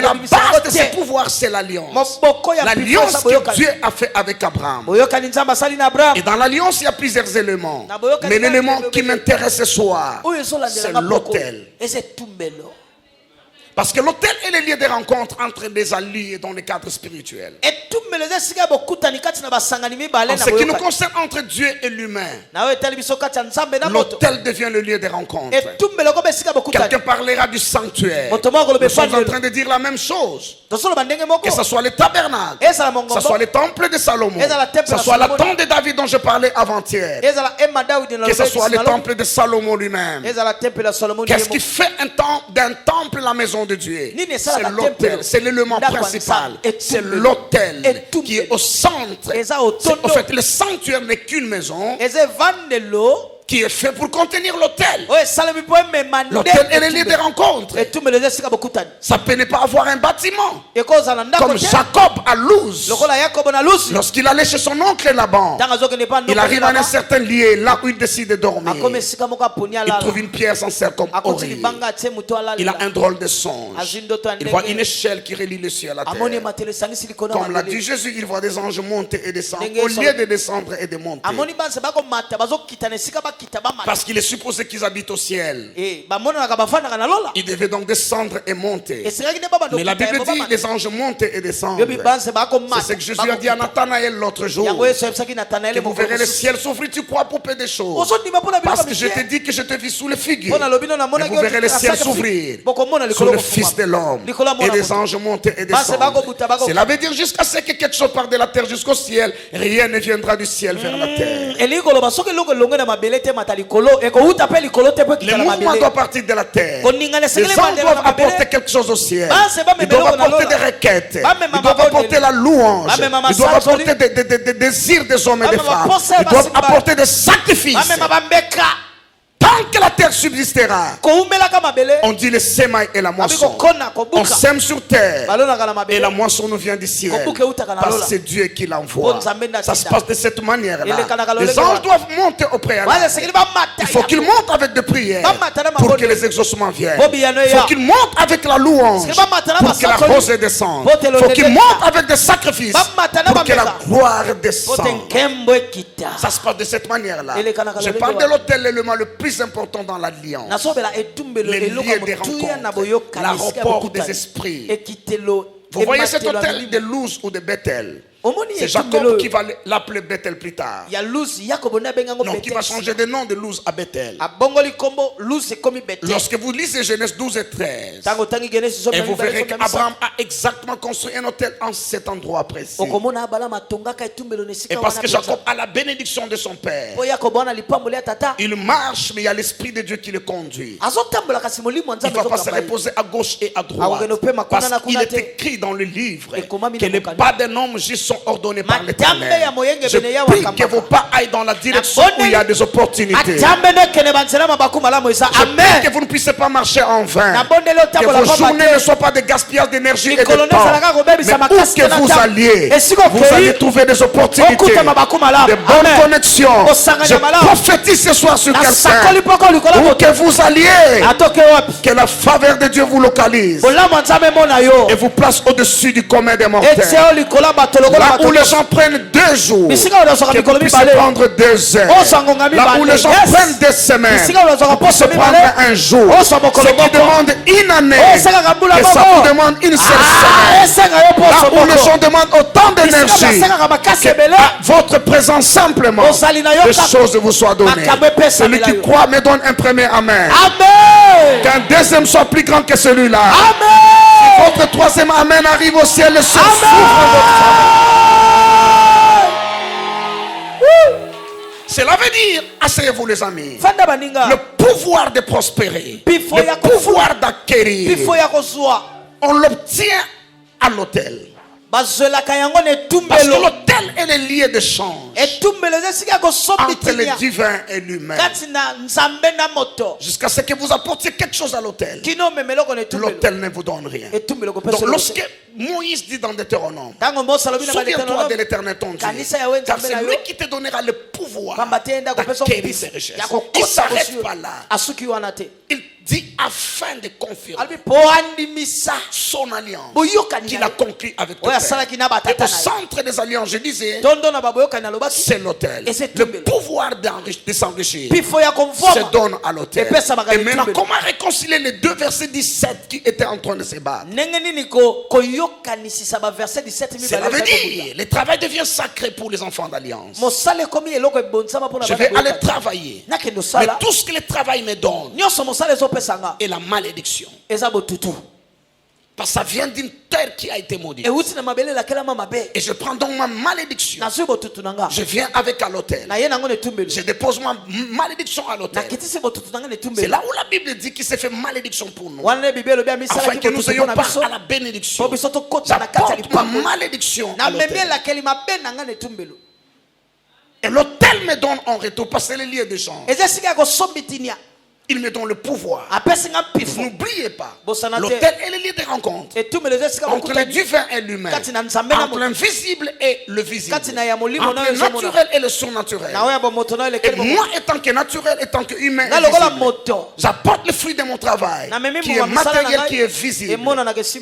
la base de ces pouvoirs, c'est l'alliance. L'alliance que Dieu a fait avec Abraham. Et dans l'alliance, il y a plusieurs éléments. Mais l'élément qui m'intéresse ce soir, c'est l'autel. Parce que l'autel est le lieu de rencontre entre des alliés dans le cadre spirituel. En ce qui nous concerne entre Dieu et l'humain, l'autel devient le lieu de rencontre. Quelqu'un parlera du sanctuaire. Nous sommes en train de dire la même chose. Que ce soit le tabernacle, que ce soit le temple de Salomon, que ce soit la tente de David dont je parlais avant-hier, que ce soit le temple de Salomon lui-même. Qu'est-ce qui fait d'un temple la maison de Dieu? C'est l'autel, c'est l'élément principal, c'est l'autel qui est au centre. En fait, le sanctuaire n'est qu'une maison qui est fait pour contenir l'autel. L'autel est le lieu de rencontre. Ça peut ne pas avoir un bâtiment. Comme Jacob à Luz. Lorsqu'il allait chez son oncle Laban, il arrive à un certain lieu, là où il décide de dormir. Il trouve une pierre sans cercle comme oreille. Il a un drôle de songe. Il voit une échelle qui relie le ciel à la terre. Comme l'a dit Jésus, il voit des anges monter et descendre au lieu de descendre et de monter. Parce qu'il est supposé qu'ils habitent au ciel. Ils devaient donc descendre et monter. Mais la Bible dit les anges montent et descendent. C'est ce que Jésus a dit à Nathanaël l'autre jour. Que vous verrez le ciel s'ouvrir, tu crois pour peu de choses. Parce que je te dis que je te vis sous le figuier. Mais vous verrez le ciel s'ouvrir sous le Fils de l'homme. Et les anges montent et descendent. Cela veut dire jusqu'à ce que quelque chose parte de la terre jusqu'au ciel, rien ne viendra du ciel vers la terre. Le mouvement doit partir de la terre. Les gens doivent apporter quelque chose au ciel. Ils doivent apporter des requêtes. Ils doivent apporter la louange. Ils doivent apporter des désirs des hommes et des femmes. Ils doivent apporter des sacrifices. Tant que la terre terre subsistera. On dit le sémail et la moisson. On sème sur terre et la moisson nous vient du ciel. Parce que c'est Dieu qui l'envoie. Ça se passe de cette manière-là. Les anges doivent monter au préalable. Il faut qu'ils montent avec des prières pour que les exaucements viennent. Il faut qu'ils montent avec la louange pour que la rosée descende. Il faut qu'ils montent avec des sacrifices pour que la gloire descende. Ça se passe de cette manière-là. Je parle de l'autel, l'élément le plus important dans l'alliance. Les lieux des rencontres, l'aéroport des esprits. Vous voyez cet hôtel de Luz ou de Bethel? C'est Jacob qui va l'appeler Bethel plus tard. Non, qui va changer de nom de Luz à Bethel. Lorsque vous lisez Genèse 12 et 13, et vous verrez qu'Abraham a exactement construit un hôtel en cet endroit précis. Et parce que Jacob a la bénédiction de son père, il marche, mais il y a l'Esprit de Dieu qui le conduit. Il ne va pas se reposer à gauche et à droite. Parce qu'il est écrit dans le livre que les pas d'un homme juste sont ordonnés par l'Éternel. Je prie que vos pas aillent dans la direction où il y a des opportunités. Je prie que vous ne puissiez pas marcher en vain. Que vos journées ne soient pas de gaspillage d'énergie et de temps. Mais où que vous alliez, vous allez trouver des opportunités, de bonnes connexions. Je prophétise ce soir sur quelqu'un. Où que vous alliez, que la faveur de Dieu vous localise et vous place au-dessus du commun des mortels. Là où les gens prennent 2 jours, que vous puissiez prendre 2 heures. Là où les gens prennent 2 semaines, vous puissiez prendre un jour. Ce qui demande une année, que ça vous demande une seule semaine. Là où les gens demandent autant d'énergie, que votre présence simplement, les choses vous soient données. Celui qui croit me donne un premier amen. Qu'un deuxième soit plus grand que celui-là. Si votre troisième amen arrive au ciel, le ciel s'ouvre. Cela veut dire, asseyez-vous les amis, le pouvoir de prospérer, le pouvoir d'acquérir, on l'obtient à l'autel. Parce que l'autel est le lieu d'échange entre le divin et l'humain. Jusqu'à ce que vous apportiez quelque chose à l'autel, l'autel ne vous donne rien. Donc lorsque Moïse dit dans Deutéronome, souviens-toi de l'Éternel ton Dieu, car c'est lui qui te donnera le pouvoir d'acquérir ses richesses. Il ne s'arrête pas là. Il dit afin de confirmer son alliance qu'il a conclue avec ton père. Et au centre des alliances, je disais, c'est l'autel. Le pouvoir de s'enrichir se donne à l'autel. Et maintenant, comment réconcilier les 2 versets 17 qui étaient en train de se battre? Cela veut dire, le travail devient sacré pour les enfants d'alliance. Je vais aller travailler. Mais tout ce que le travail me donne est la malédiction. Parce que ça vient d'une terre qui a été maudite. Et je prends donc ma malédiction. Je viens avec à l'autel. Je dépose ma malédiction à l'autel. C'est là où la Bible dit qu'il s'est fait malédiction pour nous, afin que nous ayons part à la bénédiction. J'apporte ma malédiction à l'autel. Et l'autel me donne en retour, parce que c'est le lieu d'échange. Il me donne le pouvoir. N'oubliez pas, l'autel est le lieu de rencontre entre le divin et l'humain, entre l'invisible et le visible, entre le naturel et le surnaturel. Et moi, étant que naturel, étant que humain, j'apporte le fruit de mon travail, qui est matériel, qui est visible.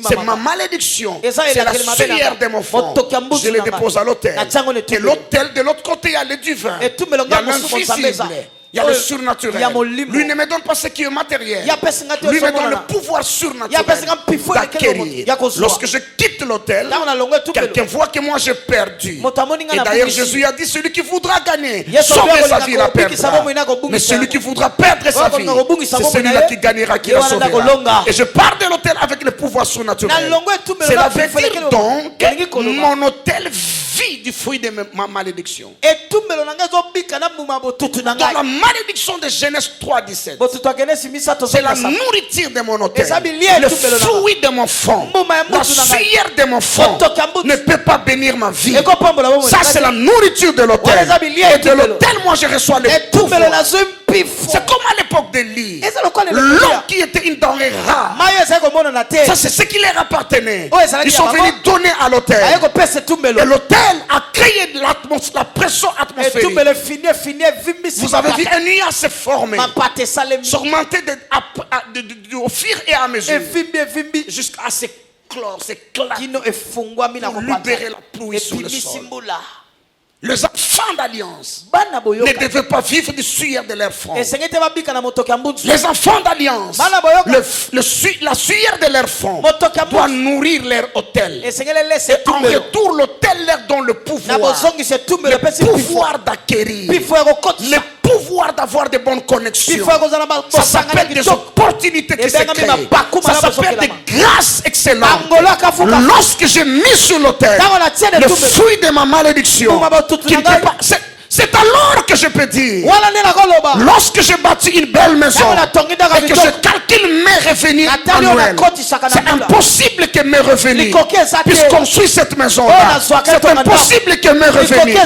C'est ma malédiction, c'est la sueur de mon front. Je le dépose à l'autel. Et l'autel, de l'autre côté, il y a le divin, il y a l'invisible. Il y a le surnaturel. Lui ne me donne pas ce qui est matériel. Lui me donne le pouvoir surnaturel d'acquérir. Lorsque je quitte l'autel, quelqu'un voit que moi j'ai perdu. Et d'ailleurs Jésus a dit, celui qui voudra gagner, sauver sa vie la perdra. Mais celui qui voudra perdre sa vie, c'est celui-là qui gagnera, qui la sauvera. Et je pars de l'autel avec le pouvoir surnaturel. Cela veut dire donc que mon autel vit du fruit de ma malédiction. Dans la malédiction de Genèse 3:17, c'est la nourriture de mon autel, le fruit de mon fond, la sueur de mon fond ne peut pas bénir ma vie. Ça, c'est la nourriture de l'autel. Et de l'autel, moi, je reçois le pouvoir. C'est comment le l'époque d'Élie, l'eau qui était une denrée rare, ça c'est ce qui leur appartenait. Ils sont venus donner à l'autel. Et l'autel a créé la pression atmosphérique. Vous avez vu un nuage se former, s'augmenter au fur et à mesure, jusqu'à s'éclore, s'éclater, pour libérer la pluie sur le sol. Les enfants d'alliance ne devaient pas vivre du sueur de leur front. Les enfants d'alliance, la sueur de leur front doit nourrir leur autel. Et en retour, l'autel leur donne le pouvoir d'acquérir, le pouvoir d'avoir de bonnes connexions. Ça s'appelle des opportunités qui se créent. Ça s'appelle des grâces excellentes. Lorsque j'ai mis sur l'autel le fruit de ma malédiction, c'est alors que je peux dire, lorsque j'ai bâti une belle maison et que je calcule mes revenus annuels, c'est impossible que mes revenus puissent construire cette maison-là. C'est impossible que mes revenus.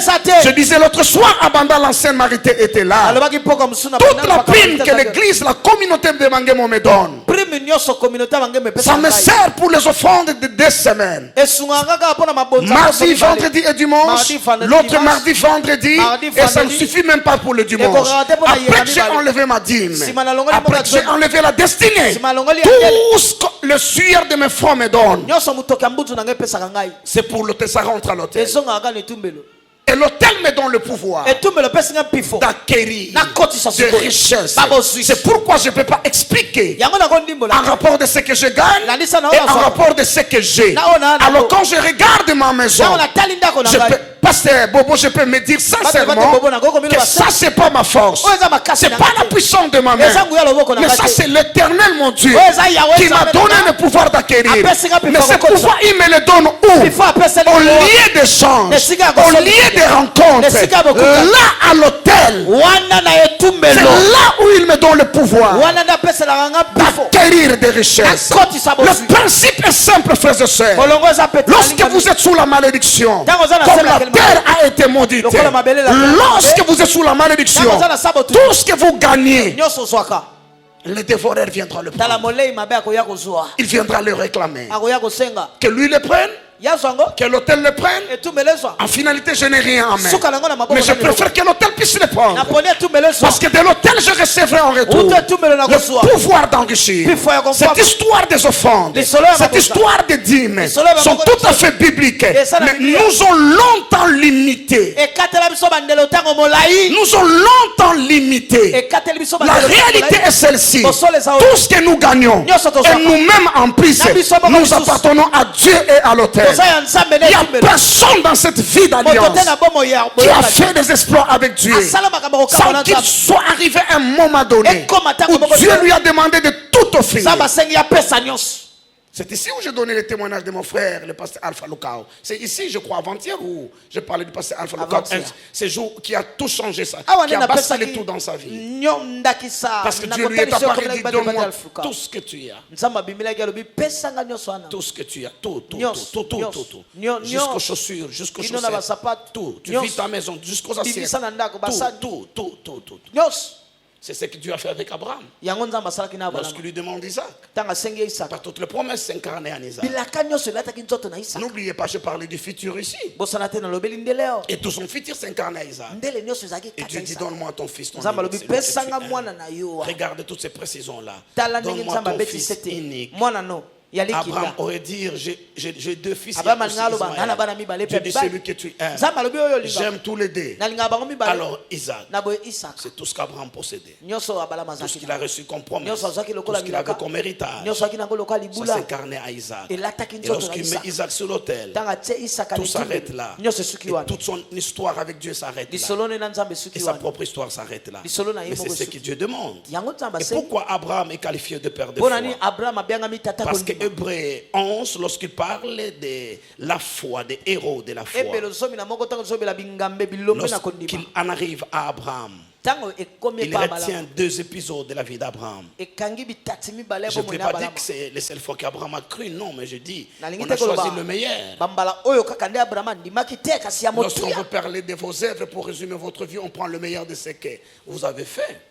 Je disais l'autre soir, avant l'ancienne marité était là. Toute la prime que l'église, la communauté de Mangemo me donne, ça me sert pour les offrandes de 2 semaines. Mardi, vendredi et dimanche. L'autre mardi, vendredi. Et ça ne suffit même pas pour le dimanche. Après que j'ai enlevé ma dîme, après que j'ai enlevé la destinée, tout ce que le sueur de mes frères me donne, c'est pour l'autel, ça rentre à l'autel. Et l'autel me donne le pouvoir d'acquérir des richesses. C'est pourquoi je ne peux pas expliquer en rapport de ce que je gagne et en rapport de ce que j'ai. Alors quand je regarde ma maison, Pasteur Bobo, je peux me dire sincèrement que ça c'est pas ma force, c'est pas la puissance de ma main, mais ça c'est l'Éternel mon Dieu qui m'a donné le pouvoir d'acquérir. Mais ce pouvoir il me le donne où? Au lieu d'échange, au lieu de rencontres, là à l'autel, c'est là où il me donne le pouvoir d'acquérir des richesses. Le principe est simple, frères et sœurs. Lorsque vous êtes sous la malédiction, comme la terre a été maudite, lorsque vous êtes sous la malédiction, tout ce que vous gagnez, le dévoreur viendra le prendre. Il viendra le réclamer. Que lui le prenne, que l'autel le prenne. En finalité, je n'ai rien en main, mais je préfère que l'autel puisse le prendre, parce que de l'autel je recevrai en retour le pouvoir d'enrichir. Cette histoire des offrandes, cette histoire des dîmes sont tout à fait bibliques, mais nous ont longtemps limité. Nous ont longtemps limité. La réalité est celle-ci: tout ce que nous gagnons et nous-mêmes en plus, nous appartenons à Dieu et à l'autel. Il n'y a personne dans cette vie d'alliance qui a fait des exploits avec Dieu sans qu'il soit arrivé un moment donné où Dieu lui a demandé de tout offrir. C'est ici où j'ai donné le témoignage de mon frère, le pasteur Alpha Lukao. C'est ici, je crois, avant-hier, où je parlais du pasteur Alpha Lukao. Ce jour qui a tout changé, ça, qui a basculé tout dans sa vie. Parce que Dieu lui est apparu et dit: donne-moi tout ce que tu as. Tout ce que tu as. Tout. Jusqu'aux chaussures, jusqu'aux chaussettes. Tout. Tu vis ta maison, jusqu'aux assiettes. Tout. C'est ce que Dieu a fait avec Abraham. Lorsqu'il lui demande Isaac, par toutes les promesses s'incarner en Isaac. N'oubliez pas, je parlais du futur ici. Et tout son futur s'incarne à Isaac. Et Dieu dit: donne-moi ton fils, ton unique. Regarde toutes ces précisions-là. Donne-moi ton fils unique. Abraham aurait dit: j'ai 2 fils. Dieu dit: celui que tu aimes, j'aime tous les deux. Alors Isaac, c'est tout ce qu'Abraham possédait, tout ce qu'il a reçu comme promesse, tout ce qu'il avait comme héritage, ça s'incarnait à Isaac. Et lorsqu'il met Isaac sur l'autel, tout s'arrête là. Et toute son histoire avec Dieu s'arrête là. Et sa propre histoire s'arrête là. Mais c'est ce que Dieu demande. Et pourquoi Abraham est qualifié de père de foi? Parce que Hébreux 11, lorsqu'il parle de la foi, des héros de la foi, lorsqu'il en arrive à Abraham, Il retient 2 épisodes de la vie d'Abraham. Je ne peux pas dire que c'est les seules fois qu'Abraham a cru, non, mais je dis, on a choisi le meilleur. Lorsqu'on veut parler de vos œuvres pour résumer votre vie, on prend le meilleur de ce que vous avez fait.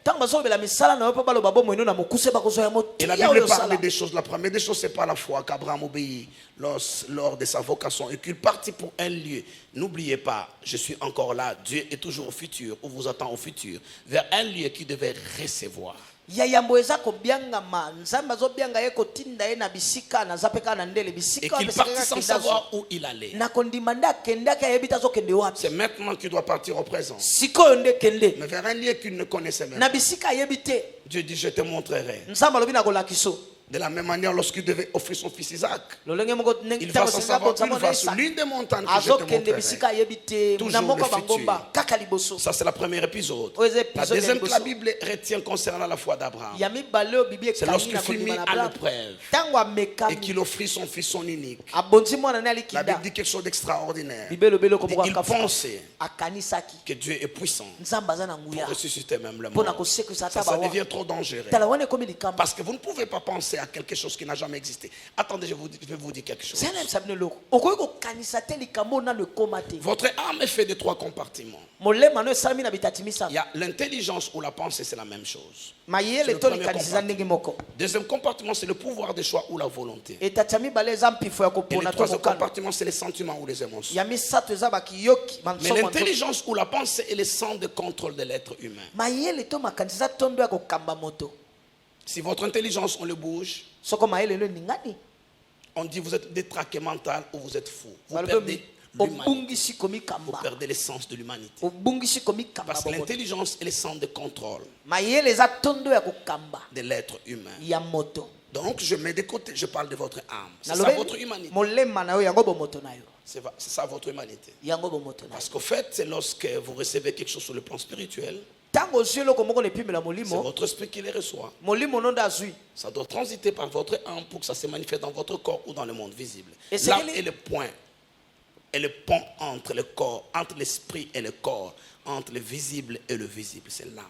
Et la Bible parle des choses. La première des choses, c'est pas la foi qu'Abraham obéit lors de sa vocation et qu'il partit pour un lieu. N'oubliez pas, je suis encore là. Dieu est toujours au futur, ou vous attend au futur, vers un lieu qui devait recevoir. Et qu'il partit sans savoir où il allait. C'est maintenant qu'il doit partir au présent. Mais vers un lieu qu'il ne connaissait même pas. Dieu dit, je te montrerai. De la même manière, lorsqu'il devait offrir son fils Isaac, il va sans savoir où il va sur l'une des montagnes que je te montrerai. Toujours le futur. Ça, c'est le premier épisode. La deuxième que la Bible retient concernant la foi d'Abraham, c'est lorsqu'il fut mis à l'épreuve et qu'il offrit son fils, son unique. La Bible dit quelque chose d'extraordinaire. Il pensait que Dieu est puissant pour ressusciter même le mort. Ça devient trop dangereux. Parce que vous ne pouvez pas penser à quelque chose qui n'a jamais existé. Attendez, je vais vous dire quelque chose. Votre âme est faite de 3 compartiments. Il y a l'intelligence ou la pensée, c'est la même chose. Le deuxième compartiment, c'est le pouvoir de choix ou la volonté. Et le troisième compartiment, c'est les sentiments ou les émotions. Mais l'intelligence ou la pensée est le centre de contrôle de l'être humain. Si votre intelligence, on le bouge, on dit vous êtes détraqué mental ou vous êtes fou. Vous perdez l'humanité. Vous perdez l'essence de l'humanité. Parce que l'intelligence est le centre de contrôle de l'être humain. Donc je mets de côté, je parle de votre âme. C'est ça votre humanité. C'est ça votre humanité. Parce qu'au fait, c'est lorsque vous recevez quelque chose sur le plan spirituel, c'est votre esprit qui les reçoit. Ça doit transiter par votre âme pour que ça se manifeste dans votre corps ou dans le monde visible. L'âme est le point et le pont entre le corps, entre l'esprit et le corps, entre le visible et le visible. C'est l'âme.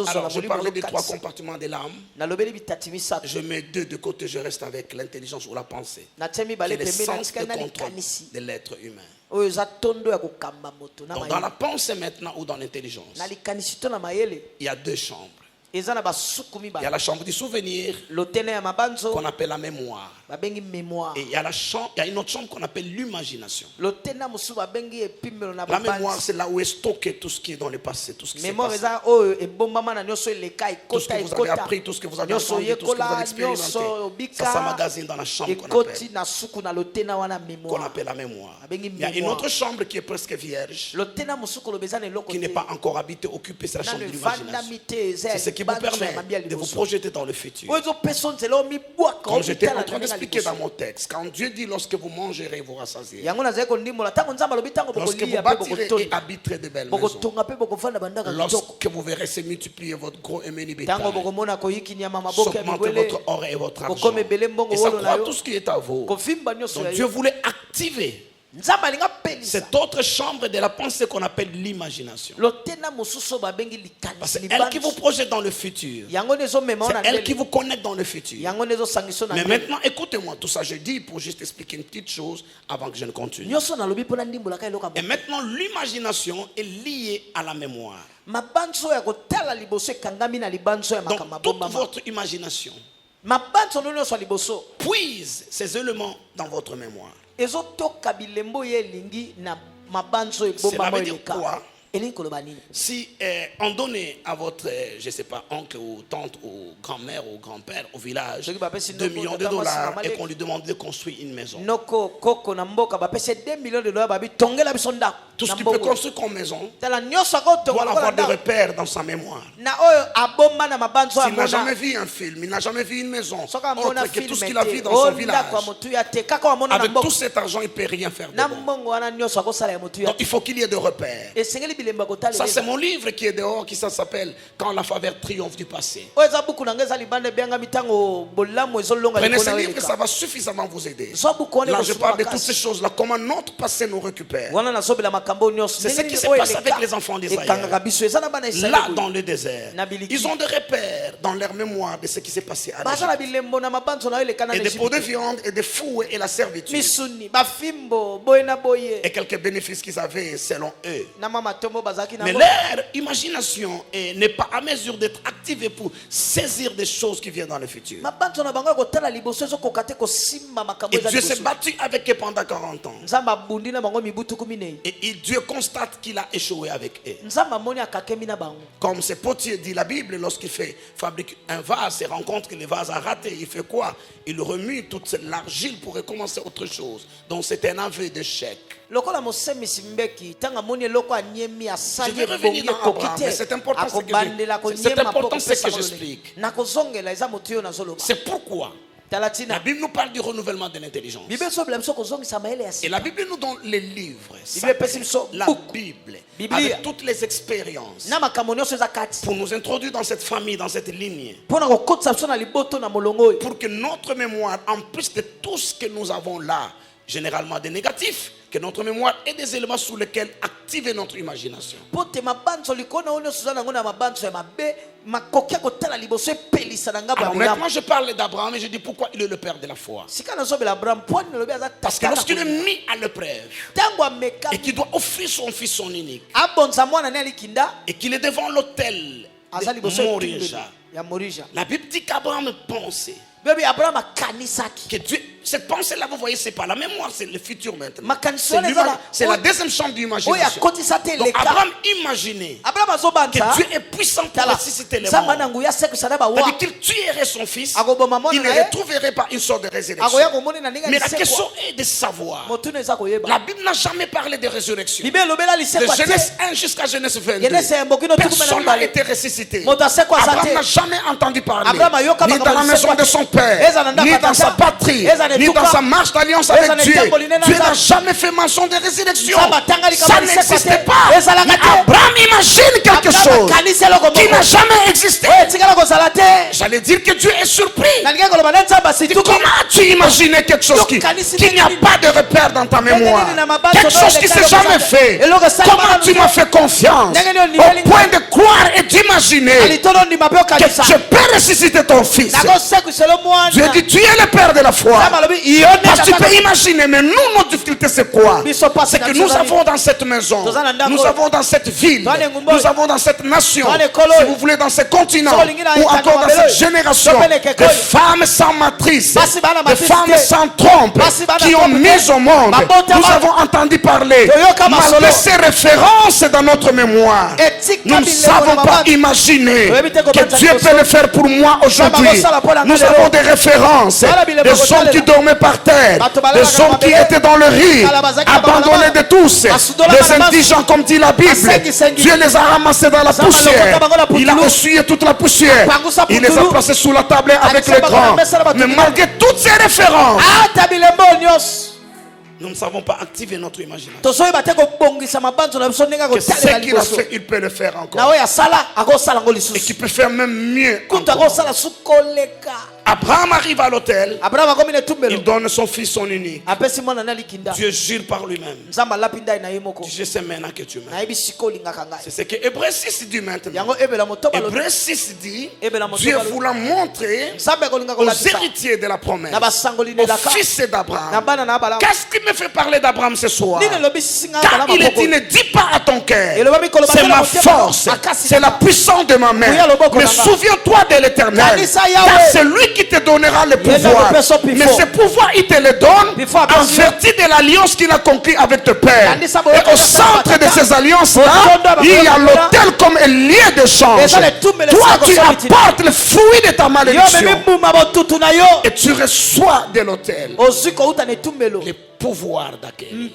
Alors, je parlais des 3 compartiments de l'âme. Je mets 2 de côté, je reste avec l'intelligence ou la pensée. C'est le sens de contrôle de l'être humain. Donc, dans la pensée maintenant ou dans l'intelligence, il y a 2 chambres. Il y a la chambre du souvenir qu'on appelle la mémoire. Et il y a une autre chambre qu'on appelle l'imagination. La mémoire, c'est là où est stocké tout ce qui est dans le passé, tout ce qui s'est passé. Tout ce que vous avez appris, tout ce que vous avez entendu, tout ce que vous avez expérimenté. Ça s'emmagasine dans la chambre qu'on appelle la mémoire. Il y a une autre chambre qui est presque vierge, qui n'est pas encore habitée, occupée, c'est la chambre de l'imagination. C'est ce qui vous permet de vous projeter dans le futur. Comme j'étais en train d'expliquer dans mon texte, quand Dieu dit lorsque vous mangerez, vous rassasiez. Lorsque vous bâtirez et habiterez de belles maisons. Lorsque vous verrez se multiplier votre gros et menu bétail. S'augmenter votre or et votre argent. Et ça croit tout ce qui est à vous. Donc Dieu voulait activer cette autre chambre de la pensée qu'on appelle l'imagination. C'est elle qui vous projette dans le futur. C'est elle qui vous connecte dans le futur. Mais maintenant, écoutez-moi, tout ça je dis pour juste expliquer une petite chose avant que je ne continue. Et maintenant, l'imagination est liée à la mémoire. Donc, toute votre imagination puise ces éléments dans votre mémoire. Cela veut dire quoi? Si on donnait à votre, je ne sais pas, oncle ou tante ou grand-mère ou grand-père au village 2 millions de dollars et qu'on lui demande de construire une maison. Tout ce qu'il peut construire comme maison doit avoir des repères dans sa mémoire. S'il n'a jamais vu un film, il n'a jamais vu une maison, autre que tout ce qu'il a vu dans son village, avec tout cet argent, il ne peut rien faire de bon. Donc il faut qu'il y ait des repères. Ça, c'est mon livre qui est dehors, qui ça s'appelle Quand la faveur triomphe du passé. Prenez ce livre, ça va suffisamment vous aider. Là, je parle de toutes ces choses-là, comment notre passé nous récupère. C'est ce qui se passe avec les enfants d'Israël. Là, dans le désert, ils ont des repères dans leur mémoire de ce qui s'est passé à l'Égypte. Et des pots de viande et des fouets et la servitude. Et quelques bénéfices qu'ils avaient selon eux. Mais leur imagination n'est pas à mesure d'être activée pour saisir des choses qui viennent dans le futur. Et Dieu s'est battu avec eux pendant 40 ans. Et Dieu constate qu'il a échoué avec eux. Comme ce potier dit la Bible, lorsqu'il fabrique un vase et rencontre que le vase a raté, il fait quoi? Il remue toute l'argile pour recommencer autre chose. Donc c'est un aveu d'échec. Je vais revenir dans Abraham, mais c'est important ce que j'explique. C'est pourquoi la Bible nous parle du renouvellement de l'intelligence. Et la Bible nous donne les livres. La Bible. Avec toutes les expériences. Pour nous introduire dans cette famille, dans cette lignée. Pour que notre mémoire, en plus de tout ce que nous avons là, généralement des négatifs, que notre mémoire ait des éléments sur lesquels activer notre imagination. Alors maintenant je parle d'Abraham et je dis pourquoi il est le père de la foi. Parce que lorsqu'il est mis à l'épreuve et qu'il doit offrir son fils son unique et qu'il est devant l'autel de Morija, la Bible dit qu'Abraham pensait que Dieu, cette pensée-là, vous voyez, c'est pas la mémoire, c'est le futur maintenant. C'est la deuxième chambre d'imagination. Donc Abraham imaginait que Dieu est puissant pour ressusciter les morts. C'est-à-dire qu'il tuerait son fils, il ne retrouverait pas une sorte de résurrection. Mais la question est de savoir. La Bible n'a jamais parlé de résurrection. De Genèse 1 jusqu'à Genèse 22, personne n'a été ressuscité. Abraham n'a jamais entendu parler, ni dans la maison de son père, ni dans sa patrie, ni dans sa marche d'alliance avec Dieu. Dieu n'a jamais fait mention de résurrection. Ça n'existait pas. Mais Abraham imagine quelque chose qui n'a jamais existé. J'allais dire que Dieu est surpris. Comment tu imaginais quelque chose qui n'y a pas de repère dans ta mémoire? Quelque chose qui ne s'est jamais fait. Comment tu m'as fait confiance au point de croire et d'imaginer que je peux ressusciter ton fils? Dieu dit, tu es le père de la foi. Parce que tu peux imaginer, mais nous, notre difficulté, c'est quoi? C'est que nous avons dans cette maison, nous avons dans cette ville, nous avons dans cette nation, si vous voulez, dans ce continent, ou encore dans cette génération, des femmes sans matrice, des femmes sans trompe, qui ont mis au monde. Nous avons entendu parler, malgré ces références dans notre mémoire, nous ne savons pas imaginer que Dieu peut le faire pour moi aujourd'hui. Nous avons des références, des hommes qui dormaient par terre, des hommes qui étaient dans le riz, abandonnés de tous, des indigents comme dit la Bible. Dieu les a ramassés dans la poussière, il a essuyé toute la poussière, il les a placés sous la table avec les grands. Mais malgré toutes ces références, nous ne savons pas activer notre imagination. Que ce qu'il a fait, il peut le faire encore. Et qu'il peut faire même mieux encore. Abraham arrive à l'autel. Il donne son fils, son unique. Dieu jure par lui-même. Je sais maintenant que tu m'aimes. C'est ce que Hébreux 6 dit maintenant. Hébreux 6 dit, Dieu voulant montrer aux héritiers de la promesse, aux fils d'Abraham. Qu'est-ce qui me fait parler d'Abraham ce soir? Car il est dit, ne dis pas à ton cœur, c'est ma force, c'est la puissance de ma main. Mais souviens-toi de l'Éternel, car c'est lui qui te donnera le pouvoir. Mais ce pouvoir, il te le donne en vertu de l'alliance qu'il a conclue avec ton père. Et au centre de ces alliances-là, il y a l'autel comme un lieu d'échange. Toi, tu apportes le fruit de ta malédiction et tu reçois de l'autel le pouvoir d'accueil.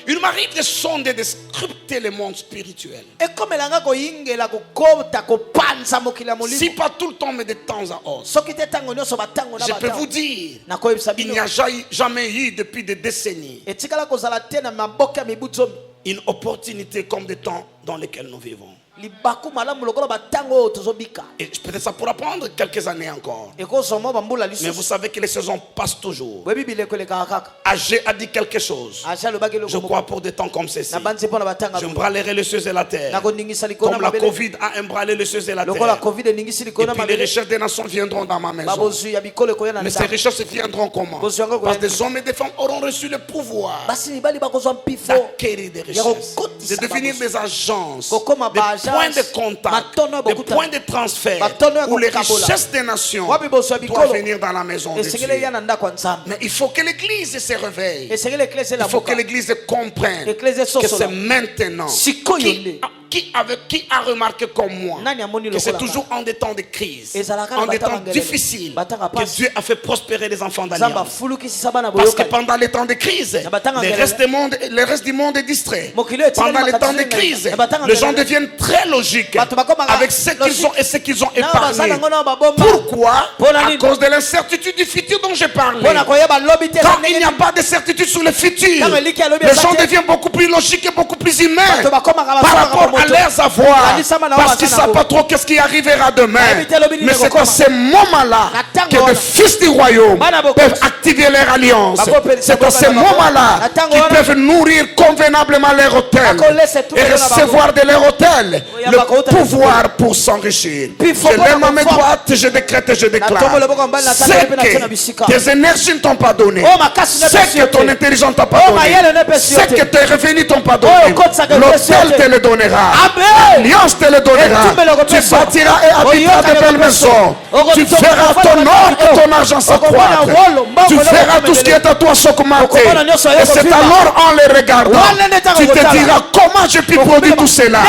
Il m'arrive de sonder, de scruter le monde spirituel. Si pas tout le temps, mais de temps à autre. Je peux vous dire, il n'y a jamais eu depuis des décennies une opportunité comme des temps dans lesquels nous vivons. Et peut-être ça pourra prendre quelques années encore. Mais vous savez que les saisons passent toujours. Agé a dit quelque chose. Je crois pour des temps comme ceci. J'embralerai les cieux et la terre. Comme la Covid a embralé les cieux et la terre. Et puis les richesses des nations viendront dans ma maison. Mais ces richesses viendront comment? Parce que des hommes et des femmes auront reçu le pouvoir d'acquérir des richesses, de devenir des agences, des points de contact, des points de transfert où les richesses des nations doivent venir dans la maison de Dieu. Mais il faut que l'Église se réveille. Il faut que l'Église comprenne que c'est maintenant. Qui a remarqué comme moi que c'est toujours en des temps de crise, en des temps difficiles, que Dieu a fait prospérer les enfants d'Alliance. Parce que pendant les temps de crise, le reste du monde est distrait. Pendant les temps de crise, les gens deviennent très logiques avec ce qu'ils ont et ce qu'ils ont épargné. Pourquoi? À cause de l'incertitude du futur dont j'ai parlé. Quand il n'y a pas de certitude sur le futur, les gens deviennent beaucoup plus logiques et beaucoup plus humains par rapport à leurs avoirs, parce qu'ils ne savent pas trop qu'est-ce qui arrivera demain. Mais c'est à ce moment-là que les fils du royaume peuvent activer leur alliance. C'est à ce moment-là qu'ils peuvent nourrir convenablement leur hôtel et recevoir de leur hôtel le pouvoir pour s'enrichir. Je lève ma main droite, je décrète et je déclare. C'est que tes énergies ne t'ont pas donné, c'est que ton intelligence ne t'a pas donné, c'est que tes revenus ne t'ont pas donné. L'hôtel te le donnera. L'alliance te le donnera. Tu bâtiras et habiteras de belles maisons. Tu feras ton or et ton argent s'accroître. Tu feras tout ce qui est à toi s'augmenter. Et c'est alors en les regardant, tu te diras comment j'ai pu produire tout cela.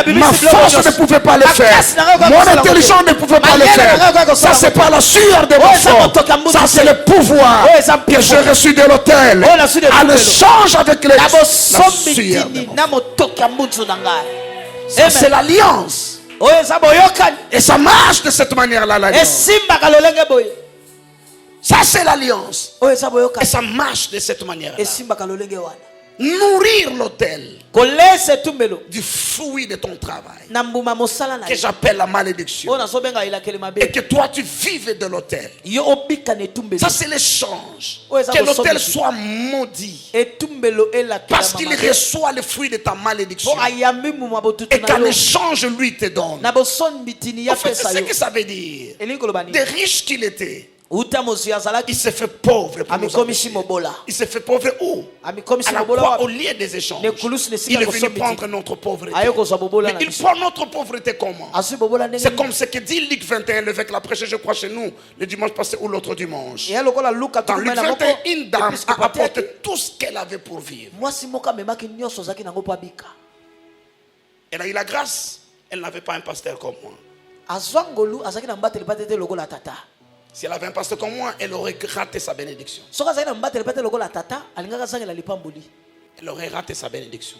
Ma force ne pouvait pas le faire. Mon intelligence ne pouvait pas le faire. Ça c'est pas la sueur de mon sang. Ça c'est le pouvoir que j'ai reçu de l'autel. À l'échange avec les la sueur de mon sang. Ça c'est l'alliance. Et ça marche de cette manière-là, l'alliance. Ça c'est l'alliance. Et ça marche de cette manière-là. Nourrir l'autel du fruit de ton travail, que j'appelle la malédiction, et que toi tu vives de l'autel. Ça c'est l'échange. Que l'autel soit maudit parce qu'il reçoit le fruit de ta malédiction, et qu'en échange lui te donne. En fait, c'est ce que ça veut dire. Des riches qu'il était, il s'est fait pauvre pour nous enrichir. Il s'est fait pauvre où? À la croix, au lieu des échanges. Il est venu prendre notre pauvreté. Mais il prend notre pauvreté comment? C'est comme ce que dit Luc 21, l'évêque l'a prêché, je crois, chez nous, le dimanche passé ou l'autre dimanche. Dans Luc 21, une dame a apporté tout ce qu'elle avait pour vivre. Elle a eu la grâce. Elle n'avait pas un pasteur comme moi. Si elle avait un pasteur comme moi, elle aurait raté sa bénédiction. Elle aurait raté sa bénédiction.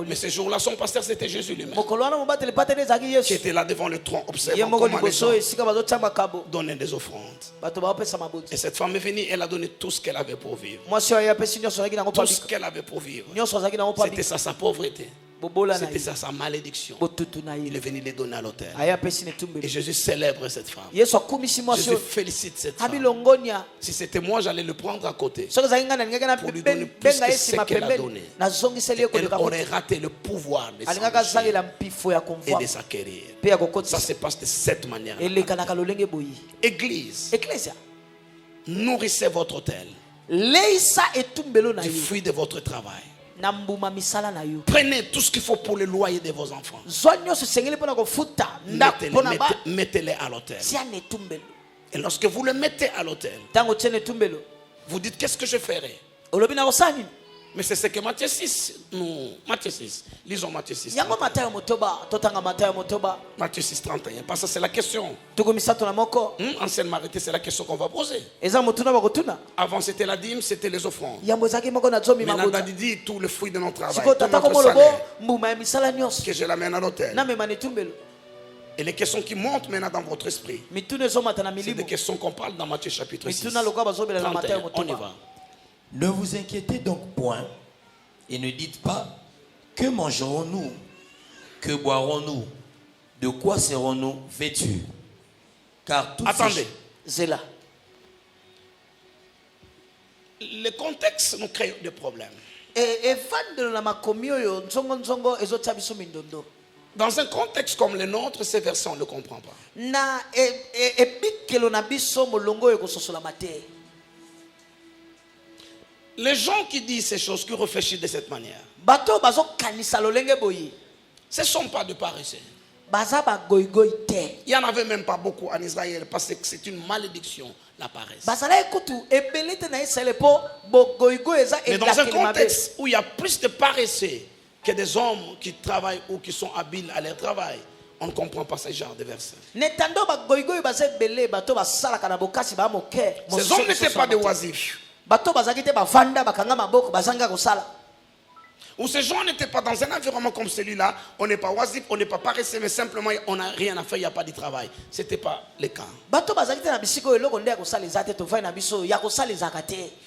Mais ce jour-là, son pasteur, c'était Jésus lui-même, qui était là devant le trône, observant comment les gens donnaient des offrandes. Et cette femme est venue, elle a donné tout ce qu'elle avait pour vivre. Tout ce qu'elle avait pour vivre. C'était ça sa pauvreté. C'était ça sa malédiction. Il est venu les donner à l'autel. Et Jésus célèbre cette femme. Jésus félicite cette femme. Si c'était moi, j'allais le prendre à côté pour lui donner plus que ce qu'elle a donné. Elle aurait raté le pouvoir de s'enrichir et de s'acquérir. Ça se passe de cette manière. Église, nourrissez votre autel du fruit de votre travail. Prenez tout ce qu'il faut pour le loyer de vos enfants. Mettez-les à l'autel. Et lorsque vous le mettez à l'autel, vous dites qu'est-ce que je ferai? Mais c'est ce que Matthieu 6, Matthieu 6, lisons Matthieu 6. Matthieu 6, 31, parce que c'est la question. Anciennement arrêté, c'est la question qu'on va poser. Avant c'était la dîme, c'était les offrandes. Maintenant il dit tout le fruit de notre travail, tout notre salaire, que je l'amène à l'autel. Et les questions qui montent maintenant dans votre esprit, c'est des questions qu'on parle dans Matthieu chapitre 6. 31, on y va. Ne vous inquiétez donc point et ne dites pas Que mangerons-nous? Que boirons-nous? De quoi serons-nous vêtus? Car tout attendez, c'est là. Le contexte nous crée des problèmes. Dans un contexte comme le nôtre, ces versets, on ne le comprend pas. Les gens qui disent ces choses, qui réfléchissent de cette manière, ce ne sont pas de paresseux. Il n'y en avait même pas beaucoup en Israël parce que c'est une malédiction, la paresse. Mais dans un contexte où il y a plus de paresseux que des hommes qui travaillent ou qui sont habiles à leur travail, on ne comprend pas ce genre de versets. Ces hommes n'étaient pas des oisifs. Ou ces gens n'étaient pas dans un environnement comme celui-là. On n'est pas oisif, on n'est pas paresseux, mais simplement on n'a rien à faire, il n'y a pas de travail. Ce n'était pas le cas.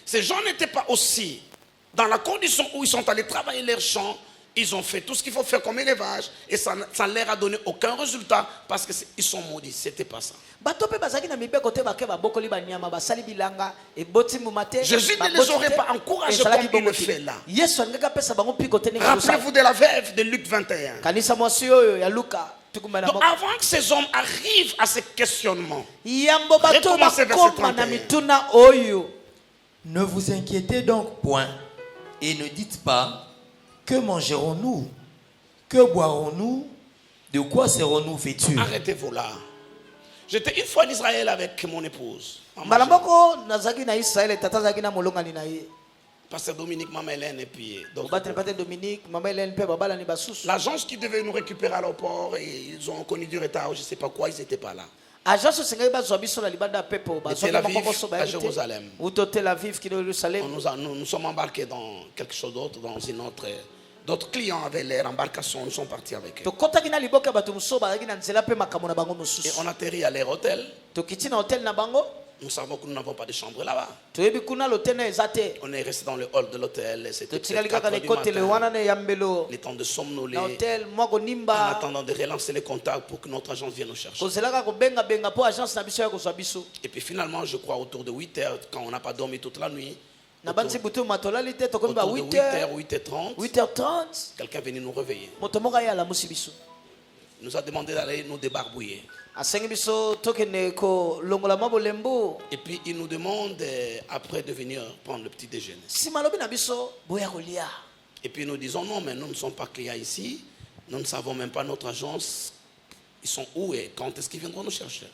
Ces gens n'étaient pas aussi dans la condition où ils sont allés travailler leurs champs. Ils ont fait tout ce qu'il faut faire comme élevage et ça ne leur a donné aucun résultat parce qu'ils sont maudits. C'était pas ça. Jésus ne les aurait pas encouragés comme il le fait là. Rappelez-vous de la veuve de Luc 21. Donc avant que ces hommes arrivent à ce questionnement, recommencez verset 31. Ne vous inquiétez donc point et ne dites pas: que mangerons-nous? Que boirons-nous? De quoi serons-nous vêtus? Arrêtez-vous là. J'étais une fois en Israël avec mon épouse. Pasteur Dominique, Maman Hélène et puis l'agence qui devait nous récupérer à l'aéroport, et ils ont connu du retard, je ne sais pas quoi, ils n'étaient pas là. Tel Aviv à Jérusalem. Nous sommes embarqués dans quelque chose d'autre, dans une autre. D'autres clients avaient leur embarcation, nous sommes partis avec eux. Et on atterrit à leur hôtel. Nous savons que nous n'avons pas de chambre là-bas. On est resté dans le hall de l'hôtel. C'était 4 heures du matin. Les temps de somnoler. En attendant de relancer les contacts pour que notre agence vienne nous chercher. Et puis finalement, je crois autour de 8 heures, quand on n'a pas dormi toute la nuit, autour de 8h, 8h30, quelqu'un est venu nous réveiller. Il nous a demandé d'aller nous débarbouiller. Et puis il nous demande après de venir prendre le petit déjeuner. Et puis nous disons non, mais nous ne sommes pas clients ici. Nous ne savons même pas notre agence. Ils sont où et quand est-ce qu'ils viendront nous chercher?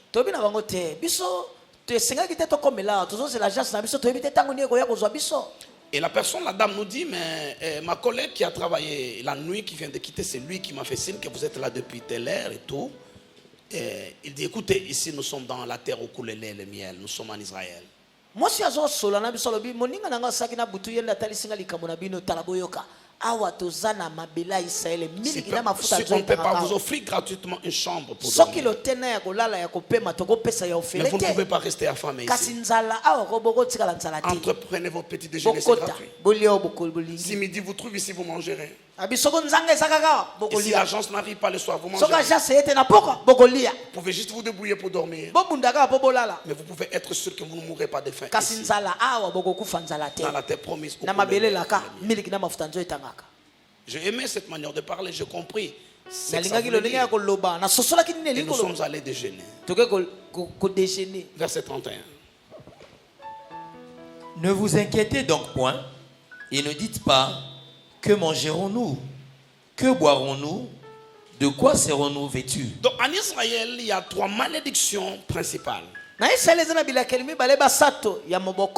Et la personne, la dame nous dit, mais ma collègue qui a travaillé la nuit, qui vient de quitter, c'est lui qui m'a fait signe que vous êtes là depuis telle heure et tout. Et il dit, écoutez, ici nous sommes dans la terre où coule le lait et le miel, nous sommes en Israël. Si on ne peut pas vous offrir gratuitement une chambre pour dormir, mais vous ne pouvez pas rester affamé ici. Entreprenez vos petits déjeuners, c'est gratuit. Si midi vous trouvez ici, vous mangerez. Et si l'agence n'arrive pas le soir, vous mangerez. Vous pouvez juste vous débrouiller pour dormir. Mais vous pouvez être sûr que vous ne mourrez pas de faim ici. Dans la terre promise. J'ai aimé cette manière de parler, j'ai compris. Et nous sommes allés déjeuner. Verset 31. Ne vous inquiétez donc point et ne dites pas: que mangerons-nous? Que boirons-nous? De quoi serons-nous vêtus? Donc en Israël, il y a 3 malédictions principales. Il y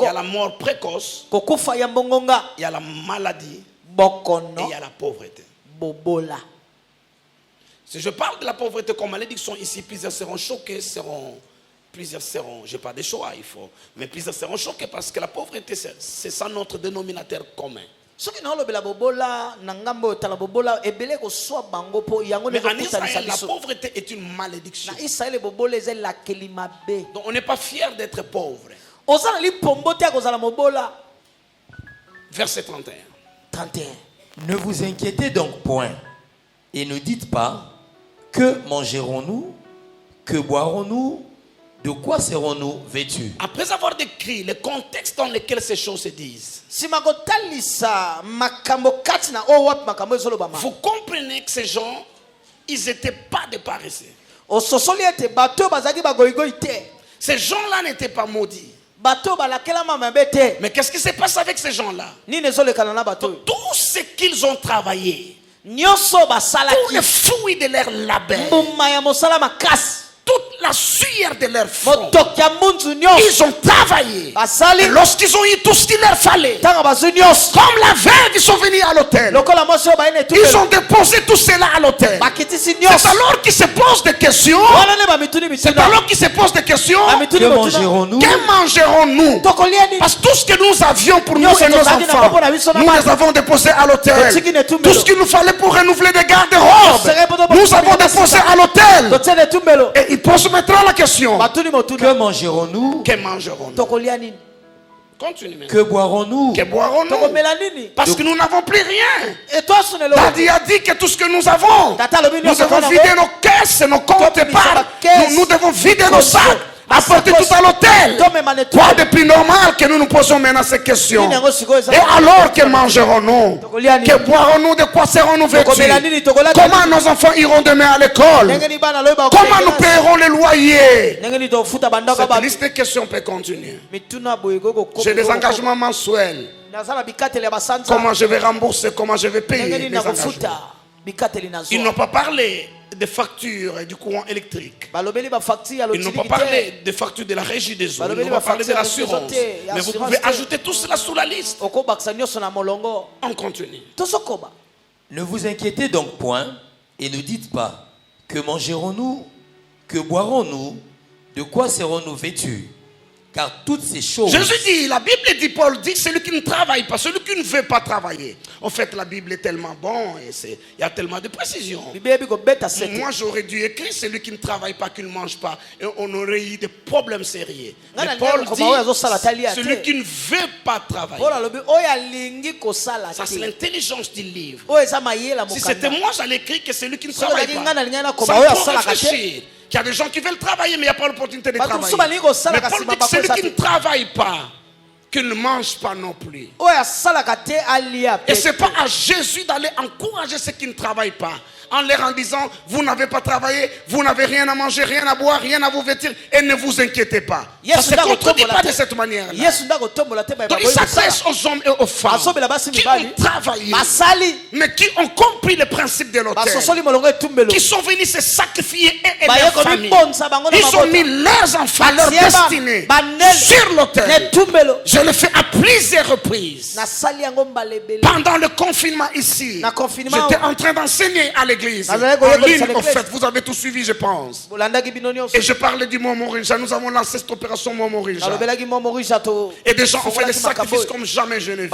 a la mort précoce, il y a la maladie et il y a la pauvreté. Si je parle de la pauvreté comme malédiction, ici plusieurs seront choqués, plusieurs seront, je n'ai pas de choix, mais plusieurs seront choqués parce que la pauvreté, c'est ça notre dénominateur commun. Mais en Israël, la pauvreté est une malédiction. Donc on n'est pas fier d'être pauvre. Verset 31. Ne vous inquiétez donc point et ne dites pas que mangerons-nous, que boirons-nous, de quoi serons-nous vêtus? Après avoir décrit le contexte dans lequel ces choses se disent, vous comprenez que ces gens, ils n'étaient pas des paresseux. Ces gens-là n'étaient pas maudits. Mais qu'est-ce qui se passe avec ces gens-là? Tout ce qu'ils ont travaillé, tous les fruits de leur labeur, toute la sueur de leur front, ils ont travaillé. Et lorsqu'ils ont eu tout ce qu'il leur fallait, comme la veille, ils sont venus à l'autel. Ils ont déposé tout cela à l'autel. C'est alors qu'ils se posent des questions. C'est alors qu'ils se posent des questions. Que mangerons-nous? Que mangerons-nous? Parce que tout ce que nous avions pour nous et nos enfants, nous les avons déposés à l'autel. Tout ce qu'il nous fallait pour renouveler des garde-robes, nous avons déposé à l'autel. Et il pose maintenant la question. Que mangerons-nous? Que mangerons-nous? Continue. Que boirons-nous? Que boirons-nous? Parce que nous n'avons plus rien. Daddy a dit que tout ce que nous avons, nous devons vider nos caisses, nos comptes épargne. Nous devons vider nos sacs. Apporter tout à l'hôtel. Quoi de plus normal que nous nous posons maintenant ces questions? Et alors que mangerons-nous? Que boirons-nous? De quoi serons-nous vêtus? Comment nos enfants iront demain à l'école? Comment nous paierons les loyers? Cette liste de questions peut continuer. J'ai des engagements mensuels. Comment je vais rembourser? Comment je vais payer les engagements? Ils n'ont pas parlé des factures et du courant électrique. Ils n'ont pas parlé des factures de la régie des eaux. Ils n'ont pas parlé de l'assurance. Mais vous pouvez ajouter tout cela sous la liste. On continue. Ne vous inquiétez donc point et ne dites pas que mangerons-nous, que boirons-nous, de quoi serons-nous vêtus? Car toutes ces choses... Jésus dit, la Bible dit, Paul dit, celui qui ne travaille pas, celui qui ne veut pas travailler. En fait, la Bible est tellement bonne et il y a tellement de précisions. Moi, j'aurais dû écrire, celui qui ne travaille pas, qui ne mange pas. Et on aurait eu des problèmes sérieux. Mais Paul dit, celui qui ne veut pas travailler. Ça, c'est l'intelligence du livre. Si c'était moi, j'allais écrire que celui qui ne travaille pas, ça me réfléchir. Il y a des gens qui veulent travailler, mais il n'y a pas l'opportunité de travailler. Mais Paul dit que celui qui ne travaille pas, qu'il ne mange pas non plus. Et ce n'est pas à Jésus d'aller encourager ceux qui ne travaillent pas, en leur disant, vous n'avez pas travaillé, vous n'avez rien à manger, rien à boire, rien à vous vêtir, et ne vous inquiétez pas. Ça ne se contredit pas de cette manière-là. Donc il s'adresse aux hommes et aux femmes qui ont travaillé, mais qui ont compris le principe de l'autel, qui sont venus se sacrifier et leur famille. Ils ont mis leurs enfants, leur destinée sur l'autel. Je le fais à plusieurs reprises. Pendant le confinement ici, j'étais en train d'enseigner à l'église. En ligne, en fait, vous avez tout suivi, je pense. Et je parlais du Mont Morinja. Nous avons lancé cette opération Mont Morinja. Et des gens ont fait des sacrifices comme jamais je ne vis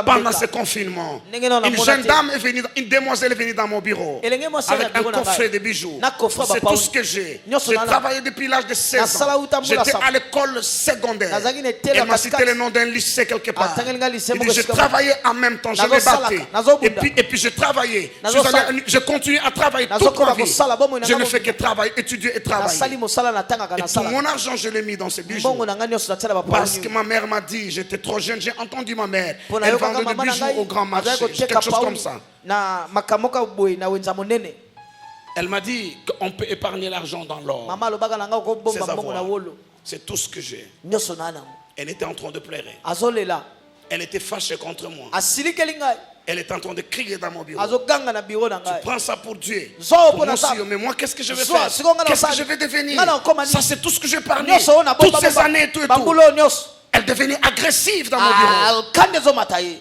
pendant ce confinement. Une jeune dame est venue, une demoiselle est venue dans mon bureau avec un coffret de bijoux. C'est tout ce que j'ai. J'ai travaillé depuis l'âge de 16 ans. J'étais à l'école secondaire. Elle m'a cité le nom d'un lycée quelque part. Je travaillais en même temps. Je me battais. Et puis je travaillais. Je continue à travailler toute ma vie. Je ne fais que travailler, étudier et travailler. Et tout mon argent, je l'ai mis dans ces bijoux. Parce que ma mère m'a dit, j'étais trop jeune, j'ai entendu ma mère. Elle vendait des bijoux au grand marché, quelque chose comme ça. Elle m'a dit qu'on peut épargner l'argent dans l'or. C'est tout ce que j'ai. Elle était en train de pleurer. Elle était fâchée contre moi. Elle est en train de crier dans mon bureau. Tu prends ça pour Dieu. Pour monsieur, mais moi, qu'est-ce que je vais faire? Qu'est-ce que je vais devenir? Ça, c'est tout ce que j'ai épargné. Toutes ces années et tout et tout. Elle devenait agressive dans mon bureau.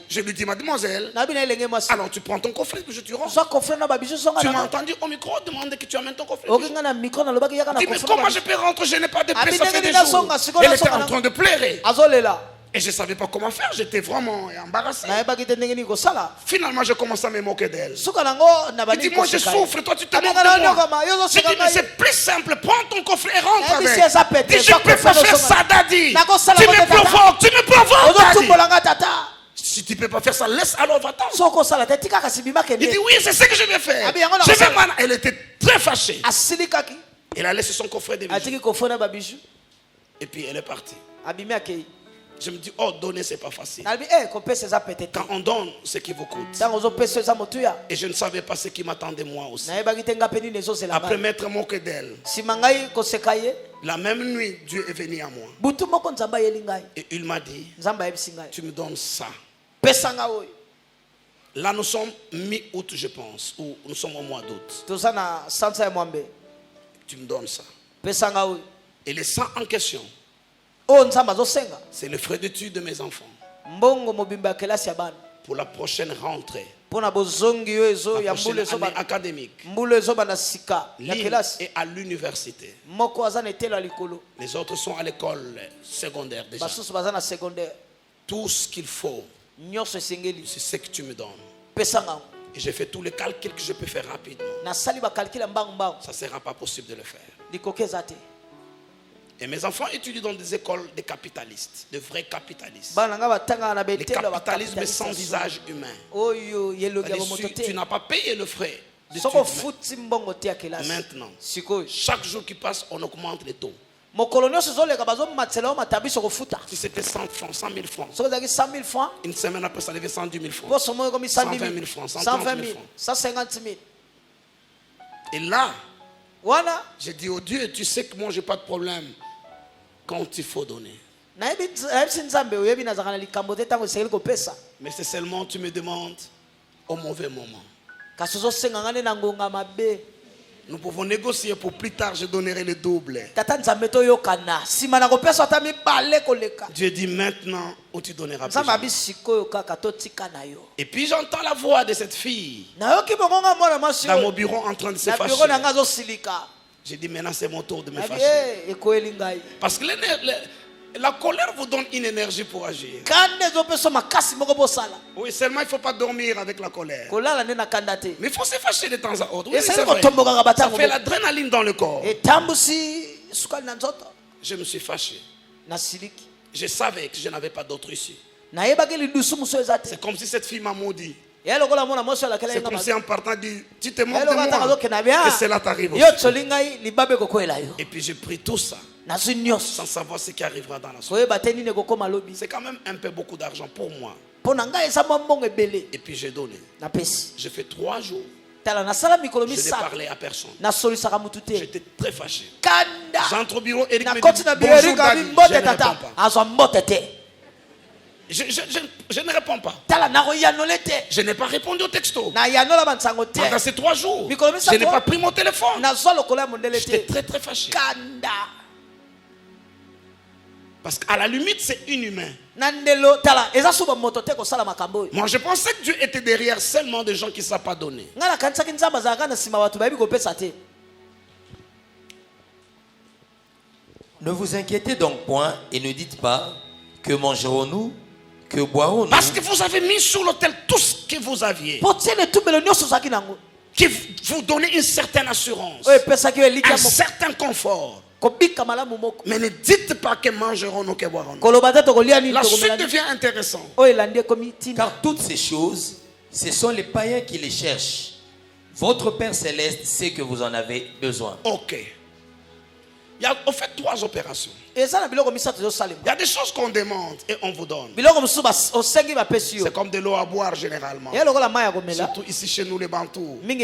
Je lui dis, mademoiselle, alors tu prends ton coffret que je te rends. Tu m'as entendu au micro demander que tu amènes ton coffret. Je dis, mais comment je peux rentrer? Je n'ai pas de paix, ça fait des jours. Elle était en train de pleurer. Et je ne savais pas comment faire, j'étais vraiment embarrassé. Finalement, je commence à me moquer d'elle. Elle dit, moi je souffre, toi tu te moques de moi. Je dis, mais c'est plus simple, prends ton coffret et rentre avec. Dis, je ne peux pas faire ça, Daddy. Tu me provoques, Daddy. Si tu ne peux pas faire ça, laisse alors va-t'en. Il dit oui, c'est ce que je vais faire. Elle était très fâchée. Elle a laissé son coffret de bijoux. Et puis elle est partie. Je me dis, oh, donner, c'est pas facile. Quand on donne, ce qui vous coûte. Et je ne savais pas ce qui m'attendait moi aussi. Après m'être moqué d'elle, la même nuit, Dieu est venu à moi. Et il m'a dit, tu me donnes ça. Là, nous sommes mi-août, je pense, ou nous sommes au mois d'août. Tu me donnes ça. Et le sang en question, c'est le frais d'études de mes enfants. Pour la prochaine rentrée. La prochaine année académique. L'une est à l'université. Les autres sont à l'école secondaire déjà. Tout ce qu'il faut, c'est ce que tu me donnes. Et j'ai fait tous les calculs que je peux faire rapidement. Ça ne sera pas possible de le faire. Et mes enfants étudient dans des écoles de capitalistes, de vrais capitalistes. Le capitalisme sans visage humain. Tu n'as pas payé le frais. Maintenant, chaque jour qui passe, on augmente les taux. Si c'était 100 francs, 100 000 francs, une semaine après, ça devait 110 000 francs, 120 000 francs, 130 000 francs. 150 000. Et là, j'ai dit au Dieu, tu sais que moi, je n'ai pas de problème quand il faut donner. Mais c'est seulement, tu me demandes au mauvais moment. Nous pouvons négocier pour plus tard, je donnerai le double. Dieu dit maintenant où tu donneras plus. Et puis j'entends la voix de cette fille dans mon bureau en train de se fâcher. J'ai dit maintenant c'est mon tour de me fâcher. Parce que la colère vous donne une énergie pour agir. Oui, seulement il ne faut pas dormir avec la colère. Mais il faut se fâcher de temps à autre. Oui, c'est vrai. Ça fait l'adrénaline dans le corps. Je me suis fâché. Je savais que je n'avais pas d'autre issue. C'est comme si cette fille m'a maudit. C'est comme si en partant dit, tu te moques de moi et cela t'arrive aussi. Et puis j'ai pris tout ça sans savoir ce qui arrivera dans la suite. C'est quand même un peu beaucoup d'argent pour moi. Et puis j'ai donné. J'ai fait 3 jours. Je n'ai parlé à personne. J'étais très fâché. J'entre au bureau, Eric me dit bonjour Daddy. Je ne réponds pas. Je ne réponds pas. Je n'ai pas répondu au texto. Pendant ces 3 jours, je n'ai pas pris mon téléphone. J'étais très très fâché. Parce qu'à la limite, c'est inhumain. Moi, je pensais que Dieu était derrière seulement des gens qui ne savent pas donner. Ne vous inquiétez donc point et ne dites pas que mangerons-nous, que boirons-nous. Parce que vous avez mis sur l'autel tout ce que vous aviez. Qui vous donnait une certaine assurance, un certain confort. Mais ne dites pas que mangerons-nous, que boirons-nous. La suite devient intéressante. Car toutes ces choses, ce sont les païens qui les cherchent. Votre Père Céleste sait que vous en avez besoin. Ok. Il y a en fait 3 opérations. Il y a des choses qu'on demande et on vous donne. C'est comme de l'eau à boire généralement. Surtout ici chez nous les Bantous. Il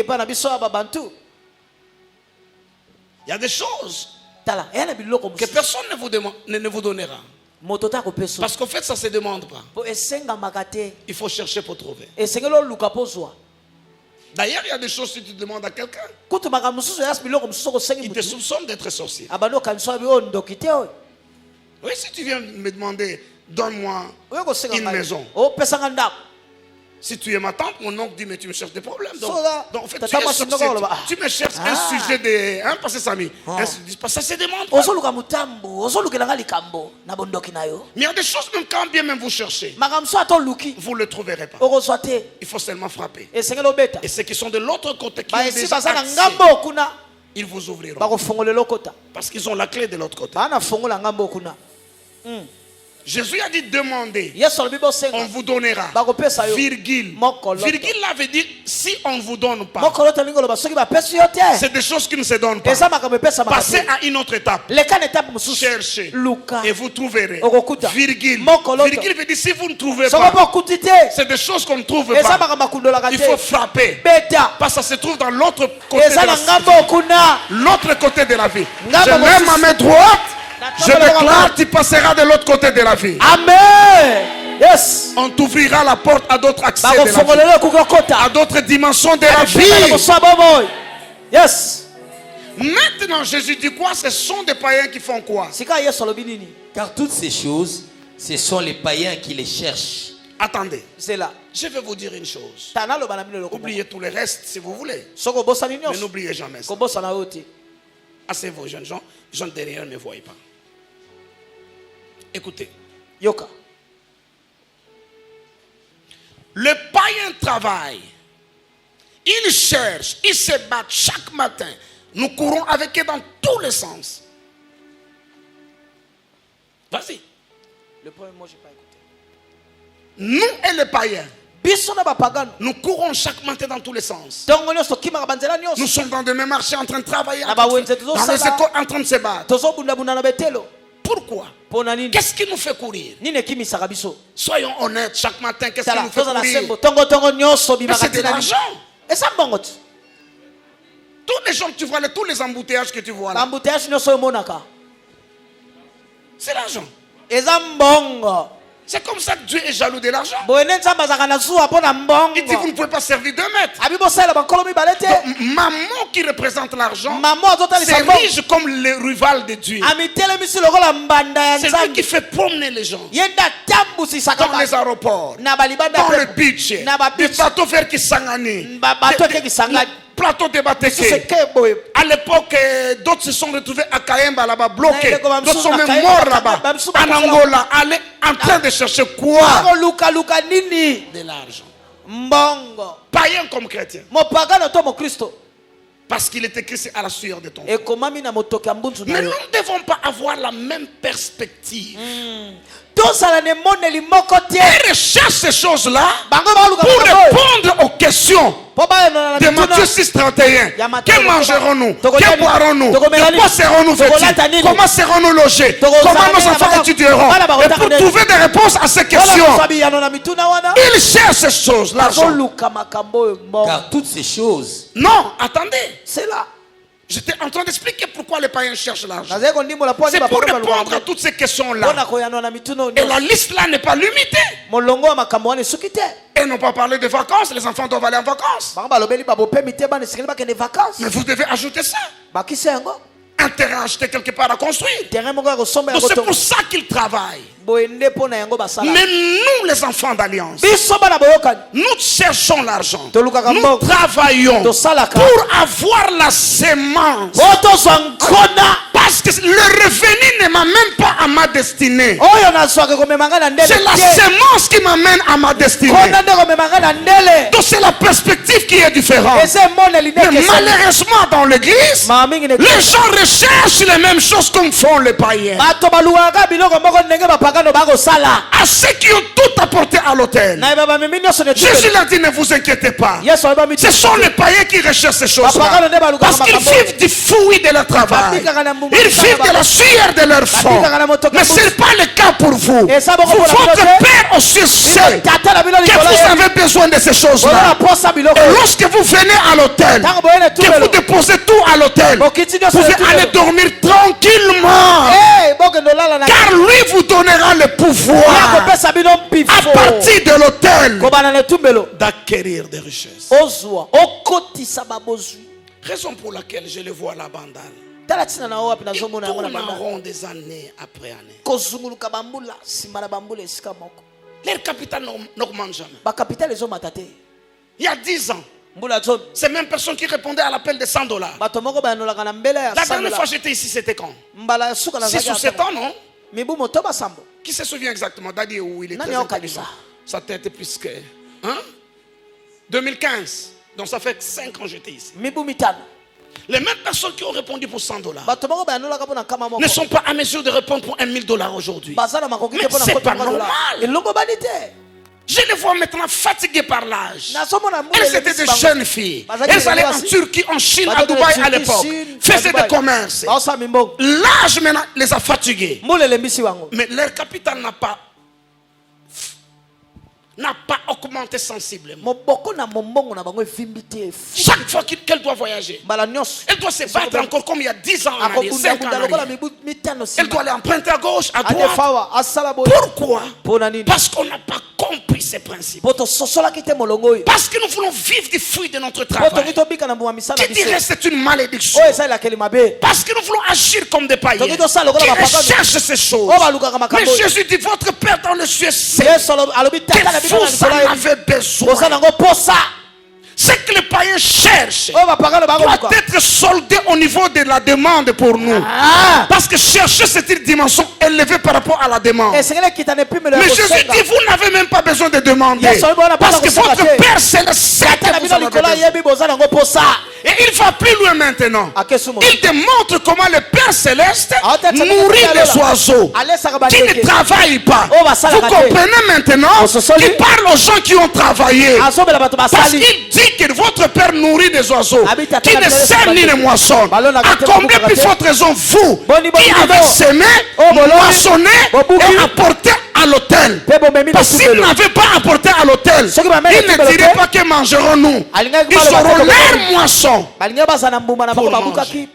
y a des choses que personne ne vous donnera. Parce qu'en fait ça ne se demande pas. Il faut chercher pour trouver. D'ailleurs, il y a des choses que tu demandes à quelqu'un. Il te soupçonne d'être sorcier. Oui, si tu viens me demander, donne-moi une maison. Si tu es ma tante, mon oncle dit, mais tu me cherches des problèmes. Donc en fait, tu me cherches un sujet de... Hein, parce que ça ça se demande pas. Mais il y a des choses, même quand bien même vous cherchez, vous ne le trouverez pas. Il faut seulement frapper. Et ceux qui sont de l'autre côté, qui ont déjà accès, ils vous ouvriront. Parce qu'ils ont la clé de l'autre côté. Jésus a dit demandez, on vous donnera. Virgule. Virgule là veut dire si on ne vous donne pas. C'est des choses qui ne se donnent pas. Passez à une autre étape. Cherchez et vous trouverez. Virgule. Virgule veut dire si vous ne trouvez pas. C'est des choses qu'on ne trouve pas. Il faut frapper. Parce que ça se trouve dans l'autre côté de la vie. L'autre côté de la vie. Je lève ma main droite. Je déclare, tu passeras de l'autre côté de la vie. Amen. Yes. On t'ouvrira la porte à d'autres accès de la vie, à d'autres dimensions de la vie. Yes. Maintenant, Jésus dit quoi? Ce sont des païens qui font quoi? Car toutes ces choses, ce sont les païens qui les cherchent. Attendez. C'est là. Je vais vous dire une chose. Oubliez tout le reste si vous voulez. Mais n'oubliez jamais ça. Assez vos jeunes gens, les gens derrière ne me voient pas. Écoutez. Yoka. Le païen travaille. Il cherche. Il se bat chaque matin. Nous courons avec eux dans tous les sens. Vas-y. Le premier mot, je n'ai pas écouté. Nous et les païens. Nous courons chaque matin dans tous les sens. Nous sommes dans de mêmes marchés en train de travailler. Dans les écoles en train de se battre. Pourquoi? Qu'est-ce qui nous fait courir? Soyons honnêtes, chaque matin, qu'est-ce qui nous fait courir? Mais c'est de l'argent. Tous les gens que tu vois, tous les embouteillages que tu vois là, c'est l'argent. C'est comme ça que Dieu est jaloux de l'argent. Il dit vous ne pouvez pas servir 2 maîtres. Donc, maman qui représente l'argent, c'est riche comme le rival de Dieu. C'est lui qui fait promener les gens dans les aéroports, dans le beach, des bateaux verts qui s'enganent, plateau de Bateke. À l'époque, d'autres se sont retrouvés à Kayemba là-bas, bloqués. D'autres sont même morts là-bas, en Angola, en train de chercher quoi? De l'argent. Païen comme chrétien. Parce qu'il est écrit à la sueur de ton frère. Mais nous ne devons pas avoir la même perspective. Et recherche ces choses-là pour répondre aux questions de Matthieu 6,31. Que mangerons-nous? Que boirons-nous? De quoi serons-nous vêtus? Comment serons-nous logés? Comment nos enfants étudieront? Et pour trouver des réponses à ces questions, il cherche ces choses, l'argent. Car toutes ces choses. Non, attendez. C'est là. J'étais en train d'expliquer pourquoi les païens cherchent l'argent. C'est pour répondre à toutes ces questions-là. Et la liste là n'est pas limitée. Et non pas parler de vacances. Les enfants doivent aller en vacances. Mais vous devez ajouter ça. Un terrain acheté quelque part à construire. Donc c'est pour ça qu'ils travaillent. Mais nous, les enfants d'Alliance, nous cherchons l'argent. Nous travaillons pour avoir la sémence. Parce que le revenu ne m'amène pas à ma destinée. C'est la sémence qui m'amène à ma destinée. Donc c'est la perspective qui est différente. Mais malheureusement dans l'église, les gens recherchent les mêmes choses comme font les païens. À ceux qui ont tout apporté à l'autel, Jésus l'a dit, ne vous inquiétez pas. Ce sont les païens qui recherchent ces choses-là. Parce qu'ils vivent du fruit de leur travail. Ils vivent de la sueur de leur front. Mais ce n'est pas le cas pour vous. Votre Père aussi sait que vous avez besoin de ces choses-là. Et lorsque vous venez à l'autel, que vous déposez tout à l'autel, vous pouvez aller dormir tranquillement. Car lui vous donnera le pouvoir à partir de l'autel d'acquérir des richesses. Raison pour laquelle je le vois là-bas. Ils tournent en rond des années après année. Leur capital n'augmente jamais. Il y a 10 ans, ces mêmes personnes qui répondaient à l'appel de $100. La dernière fois j'étais ici, c'était quand? 6 ou 7 ans, non? Qui se souvient exactement? Daddy, où il est très intelligent. Sa tête est plus que... Hein? 2015. Donc ça fait 5 ans que j'étais ici. Les mêmes personnes qui ont répondu pour $100 ne sont pas à mesure de répondre pour $1000 aujourd'hui. Mais c'est pas normal. Je les vois maintenant fatiguées par l'âge. Elles étaient des jeunes filles. Elles allaient en Turquie, en Chine, à Dubaï à l'époque. Faisaient des commerces. L'âge maintenant les a fatiguées. Mais leur capital n'a pas augmenté sensiblement. Chaque fois qu'elle doit voyager, elle doit se battre encore comme il y a 10 ans en arrière, 5 ans en arrière. Elle doit aller emprunter à gauche, à droite. Pourquoi? Parce qu'on n'a pas compris ces principes. Parce que nous voulons vivre du fruit de notre travail. Qui dirait c'est une malédiction? Parce que nous voulons agir comme des païens qui recherchent ces choses. Mais Jésus dit, votre Père dans le ciel sait que vous en avez besoin. Ce que les païens cherchent doit être soldé au niveau de la demande pour nous. Parce que chercher, c'est une dimension élevée par rapport à la demande. Mais Jésus dit, vous n'avez même pas besoin de demander. Parce que votre Père Céleste sait que vous en avez besoin. Et il va plus loin maintenant. Il démontre comment le Père Céleste nourrit les oiseaux qui ne travaillent pas. Vous comprenez maintenant qu'il parle aux gens qui ont travaillé. Parce qu'il dit que votre Père nourrit des oiseaux qui ne sèment ni ne moissonnent. À combien plus forte raison vous qui avez semé, moissonné et apporté à l'autel? Parce s'ils n'avaient pas apporté à l'autel, ils ne diraient pas que mangerons-nous. Ils auront leur moisson pour manger.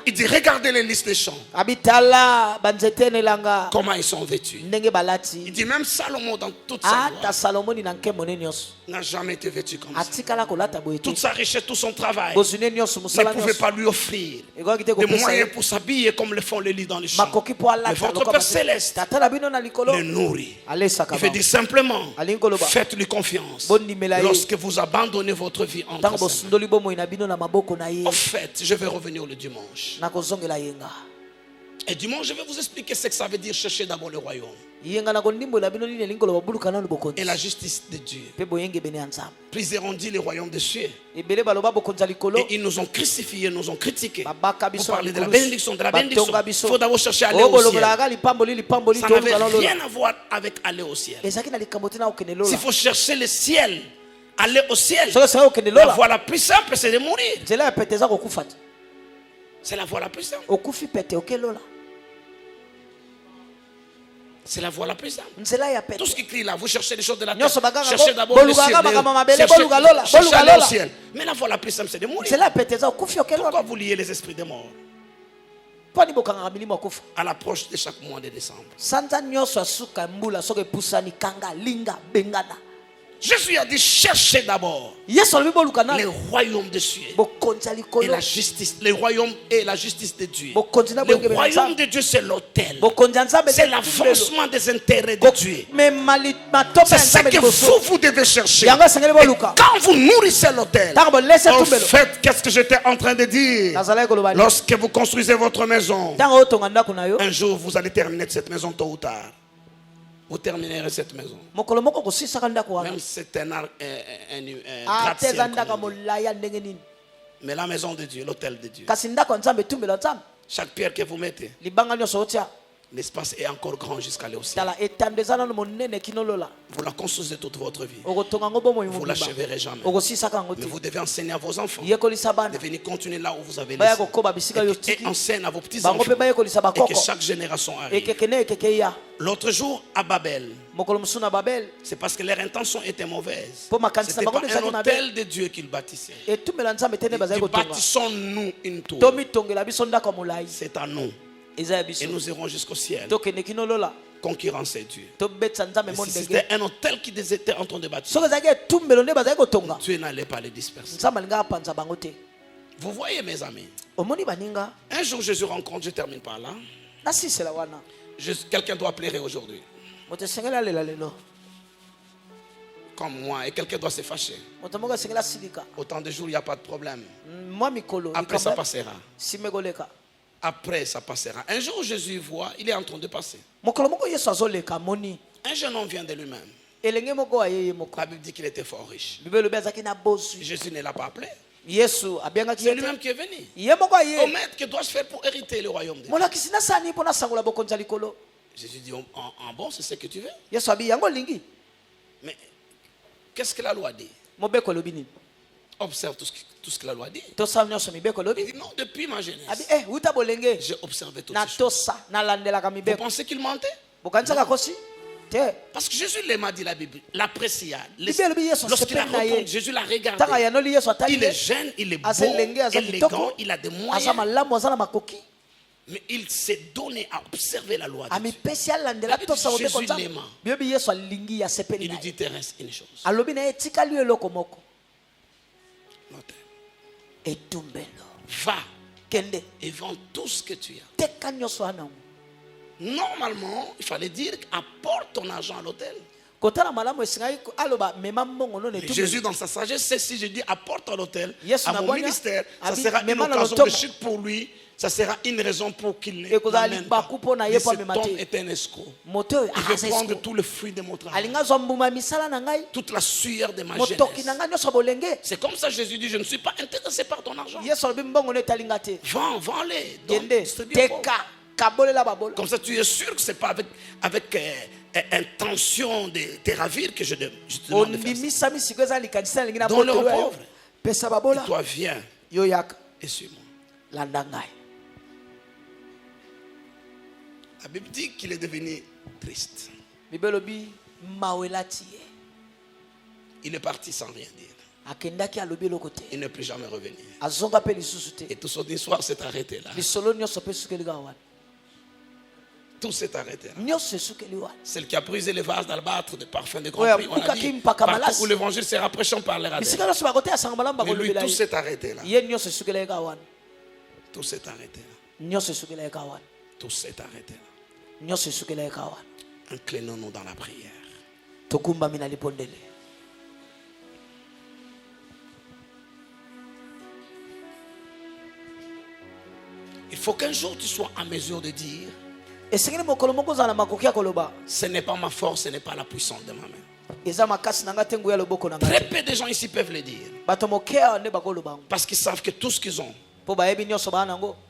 Il dit, regardez les listes des champs. Comment ils sont vêtus. Il dit, même Salomon dans toute sa gloire n'a jamais été vêtu comme ça. Toute sa richesse, tout son travail ne pouvait pas lui offrir des moyens pour s'habiller comme le font les lits dans les champs. Mais votre Père Céleste le nourrit. Il fait dire simplement, faites-lui confiance. Lorsque vous abandonnez votre vie entre ses mains. En fait, je vais revenir le dimanche. Et dimanche, je vais vous expliquer ce que ça veut dire chercher d'abord le royaume et la justice de Dieu. Plusieurs ont dit le royaume des cieux. Et ils nous ont crucifiés, nous ont critiqués. Vous parlez de la bénédiction, Il faut d'abord chercher à aller au ciel. Ça n'avait rien à voir avec aller au ciel. S'il faut chercher le ciel, aller au ciel, la voie la plus simple, c'est de mourir. C'est la voie la plus simple. C'est la voie la plus simple. Tout ce qui crie là, vous cherchez les choses de la terre. Cherchez d'abord le ciel. Cherchez aller au ciel. Mais la voie la plus simple, c'est de mourir. Pourquoi vous liez les esprits des morts à l'approche de chaque mois de décembre? Jésus a dit, cherchez d'abord le royaume des cieux et la justice, le royaume et la justice de Dieu. Le royaume de Dieu, c'est l'autel, c'est l'avancement des intérêts de Dieu. C'est ce que vous devez chercher. Et quand vous nourrissez l'autel, en fait, qu'est-ce que j'étais en train de dire? Lorsque vous construisez votre maison, un jour vous allez terminer cette maison tôt ou tard. Vous terminerez cette maison. Même si c'est un gratte-ciel. Mais la maison de Dieu, l'autel de Dieu. Chaque pierre que vous mettez, l'espace est encore grand jusqu'à aller au ciel. Vous la construisez toute votre vie. Vous ne l'achèverez jamais. Mais vous devez enseigner à vos enfants de venir continuer là où vous avez laissé. Et enseigne à vos petits-enfants. Et que chaque génération arrive. L'autre jour à Babel, c'est parce que leur intention était mauvaise. C'était pas un hôtel de Dieu qu'ils bâtissaient. Bâtissons-nous une tour. C'est à nous. Et nous irons jusqu'au ciel. Concurrencer Dieu. Mais si c'était un hôtel qu'ils étaient en train de bâtir, Dieu n'allait pas les disperser. Vous voyez, mes amis, un jour Jésus rencontre, je termine par là. Quelqu'un doit pleurer aujourd'hui. Comme moi, et quelqu'un doit se fâcher. Autant de jours, il n'y a pas de problème. Après, ça passera. Après, ça passera. Un jour, Jésus voit, il est en train de passer. Un jeune homme vient de lui-même. La Bible dit qu'il était fort riche. Jésus ne l'a pas appelé. C'est lui-même qui est venu. Oh maître, que dois-je faire pour hériter le royaume de Dieu? Jésus dit, en bon, c'est ce que tu veux. Mais qu'est-ce que la loi dit? Observe tout ce que la loi dit. Il dit, non, depuis ma jeunesse, j'ai observé toutes ces choses. Vous pensez qu'il mentait? Parce que Jésus m'a dit la Bible, l'apprécia. Lorsqu'il a répondu, Jésus l'a regardé. Il est jeune, il est beau, élégant, il a des moyens. Mais il s'est donné à observer la loi de Dieu. Jésus l'aima. Il lui dit, te reste une chose. Va et vends tout ce que tu as. Normalement, il fallait dire apporte ton argent à l'hôtel. Jésus, dans sa sagesse, c'est si je dis apporte à l'hôtel, à mon ministère, ça sera une occasion de chute pour lui. Ça sera une raison pour qu'il l'amène pas. Mais cet homme est un escroc. Il veut prendre tout le fruit de mon travail, toute la sueur de ma jeunesse. C'est comme ça Jésus dit, je ne suis pas intéressé par ton argent. Vends-les. Comme ça tu es sûr que ce n'est pas avec intention de te ravir que je te demande de faire ça. Donne-le aux pauvres. Et toi viens et suis-moi. La Bible dit qu'il est devenu triste. Il est parti sans rien dire. Il ne peut jamais revenir. Et tout son histoire s'est arrêté là. Tout s'est arrêté là. Celle qui a brisé les vases d'albâtre de parfum de grand prix, on a dit, partout où l'évangile sera prêché, on parlera d'elle. Mais lui, tout s'est arrêté là. Tout s'est arrêté là. Tout s'est arrêté là. Inclinons-nous dans la prière. Il faut qu'un jour tu sois en mesure de dire, ce n'est pas ma force, ce n'est pas la puissance de ma main. Très peu de gens ici peuvent le dire. Parce qu'ils savent que tout ce qu'ils ont,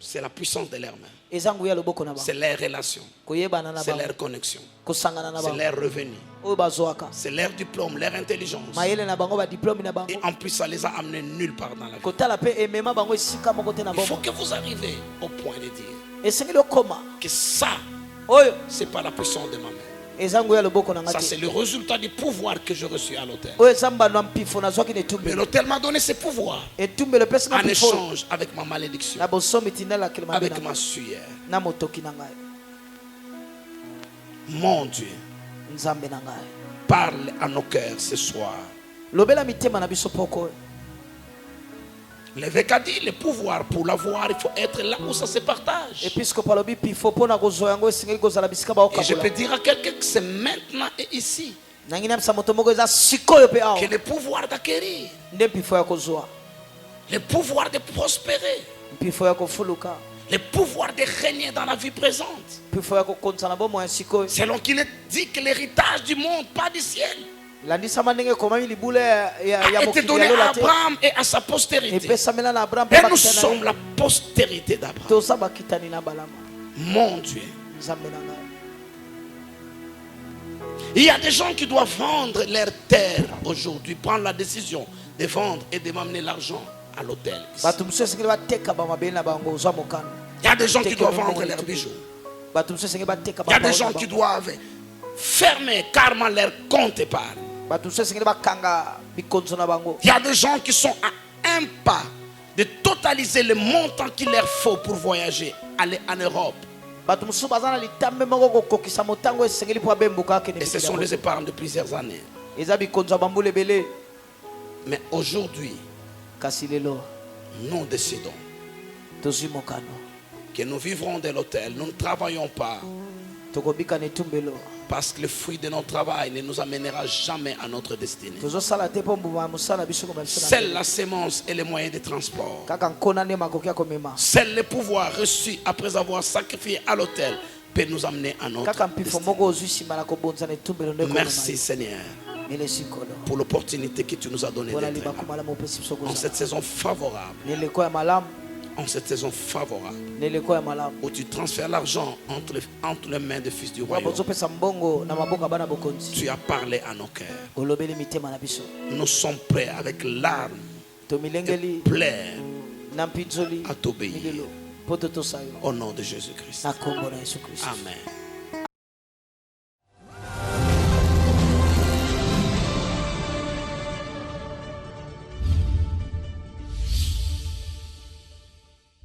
c'est la puissance de leurs mains. C'est leurs relations. C'est leur connexion. C'est leur revenu. C'est leur diplôme, leur intelligence. Et en plus, ça les a amenés nulle part dans la vie. Il faut que vous arriviez au point de dire que ça, c'est pas la puissance de ma main. Ça, c'est le résultat du pouvoir que j'ai reçu à l'hôtel. Mais l'hôtel m'a donné ce pouvoir en échange avec ma malédiction, avec ma sueur. Mon Dieu, parle à nos cœurs ce soir. L'évêque a dit, le pouvoir pour l'avoir, il faut être là où ça se partage. Et je peux dire à quelqu'un que c'est maintenant et ici que le pouvoir d'acquérir, le pouvoir de prospérer, le pouvoir de régner dans la vie présente, selon qu'il est dit que l'héritage du monde, pas du ciel, a été donné à Abraham et à sa postérité. Et nous sommes la postérité d'Abraham. Mon Dieu. Il y a des gens qui doivent vendre leur terre aujourd'hui, prendre la décision de vendre et de m'amener l'argent à l'hôtel. Il y a des gens qui doivent vendre leurs bijoux. Il y a des gens qui doivent fermer carrément leur compte épargne. Il y a des gens qui sont à un pas de totaliser le montant qu'il leur faut pour voyager, aller en Europe. Et ce sont les épargnes de plusieurs années. Mais aujourd'hui, nous décidons que nous vivrons de l'hôtel. Nous ne travaillons pas. Parce que le fruit de notre travail ne nous amènera jamais à notre destinée. Seule la sémence et les moyens de transport, seul le pouvoir reçu après avoir sacrifié à l'autel peut nous amener à notre destinée. Merci Seigneur. pour l'opportunité que tu nous as donnée d'être là. En cette saison favorable. En cette saison favorable, où tu transfères l'argent entre les mains des fils du royaume, tu as parlé à nos cœurs. Nous sommes prêts avec larmes et pleurs à t'obéir. Au nom de Jésus-Christ. Amen.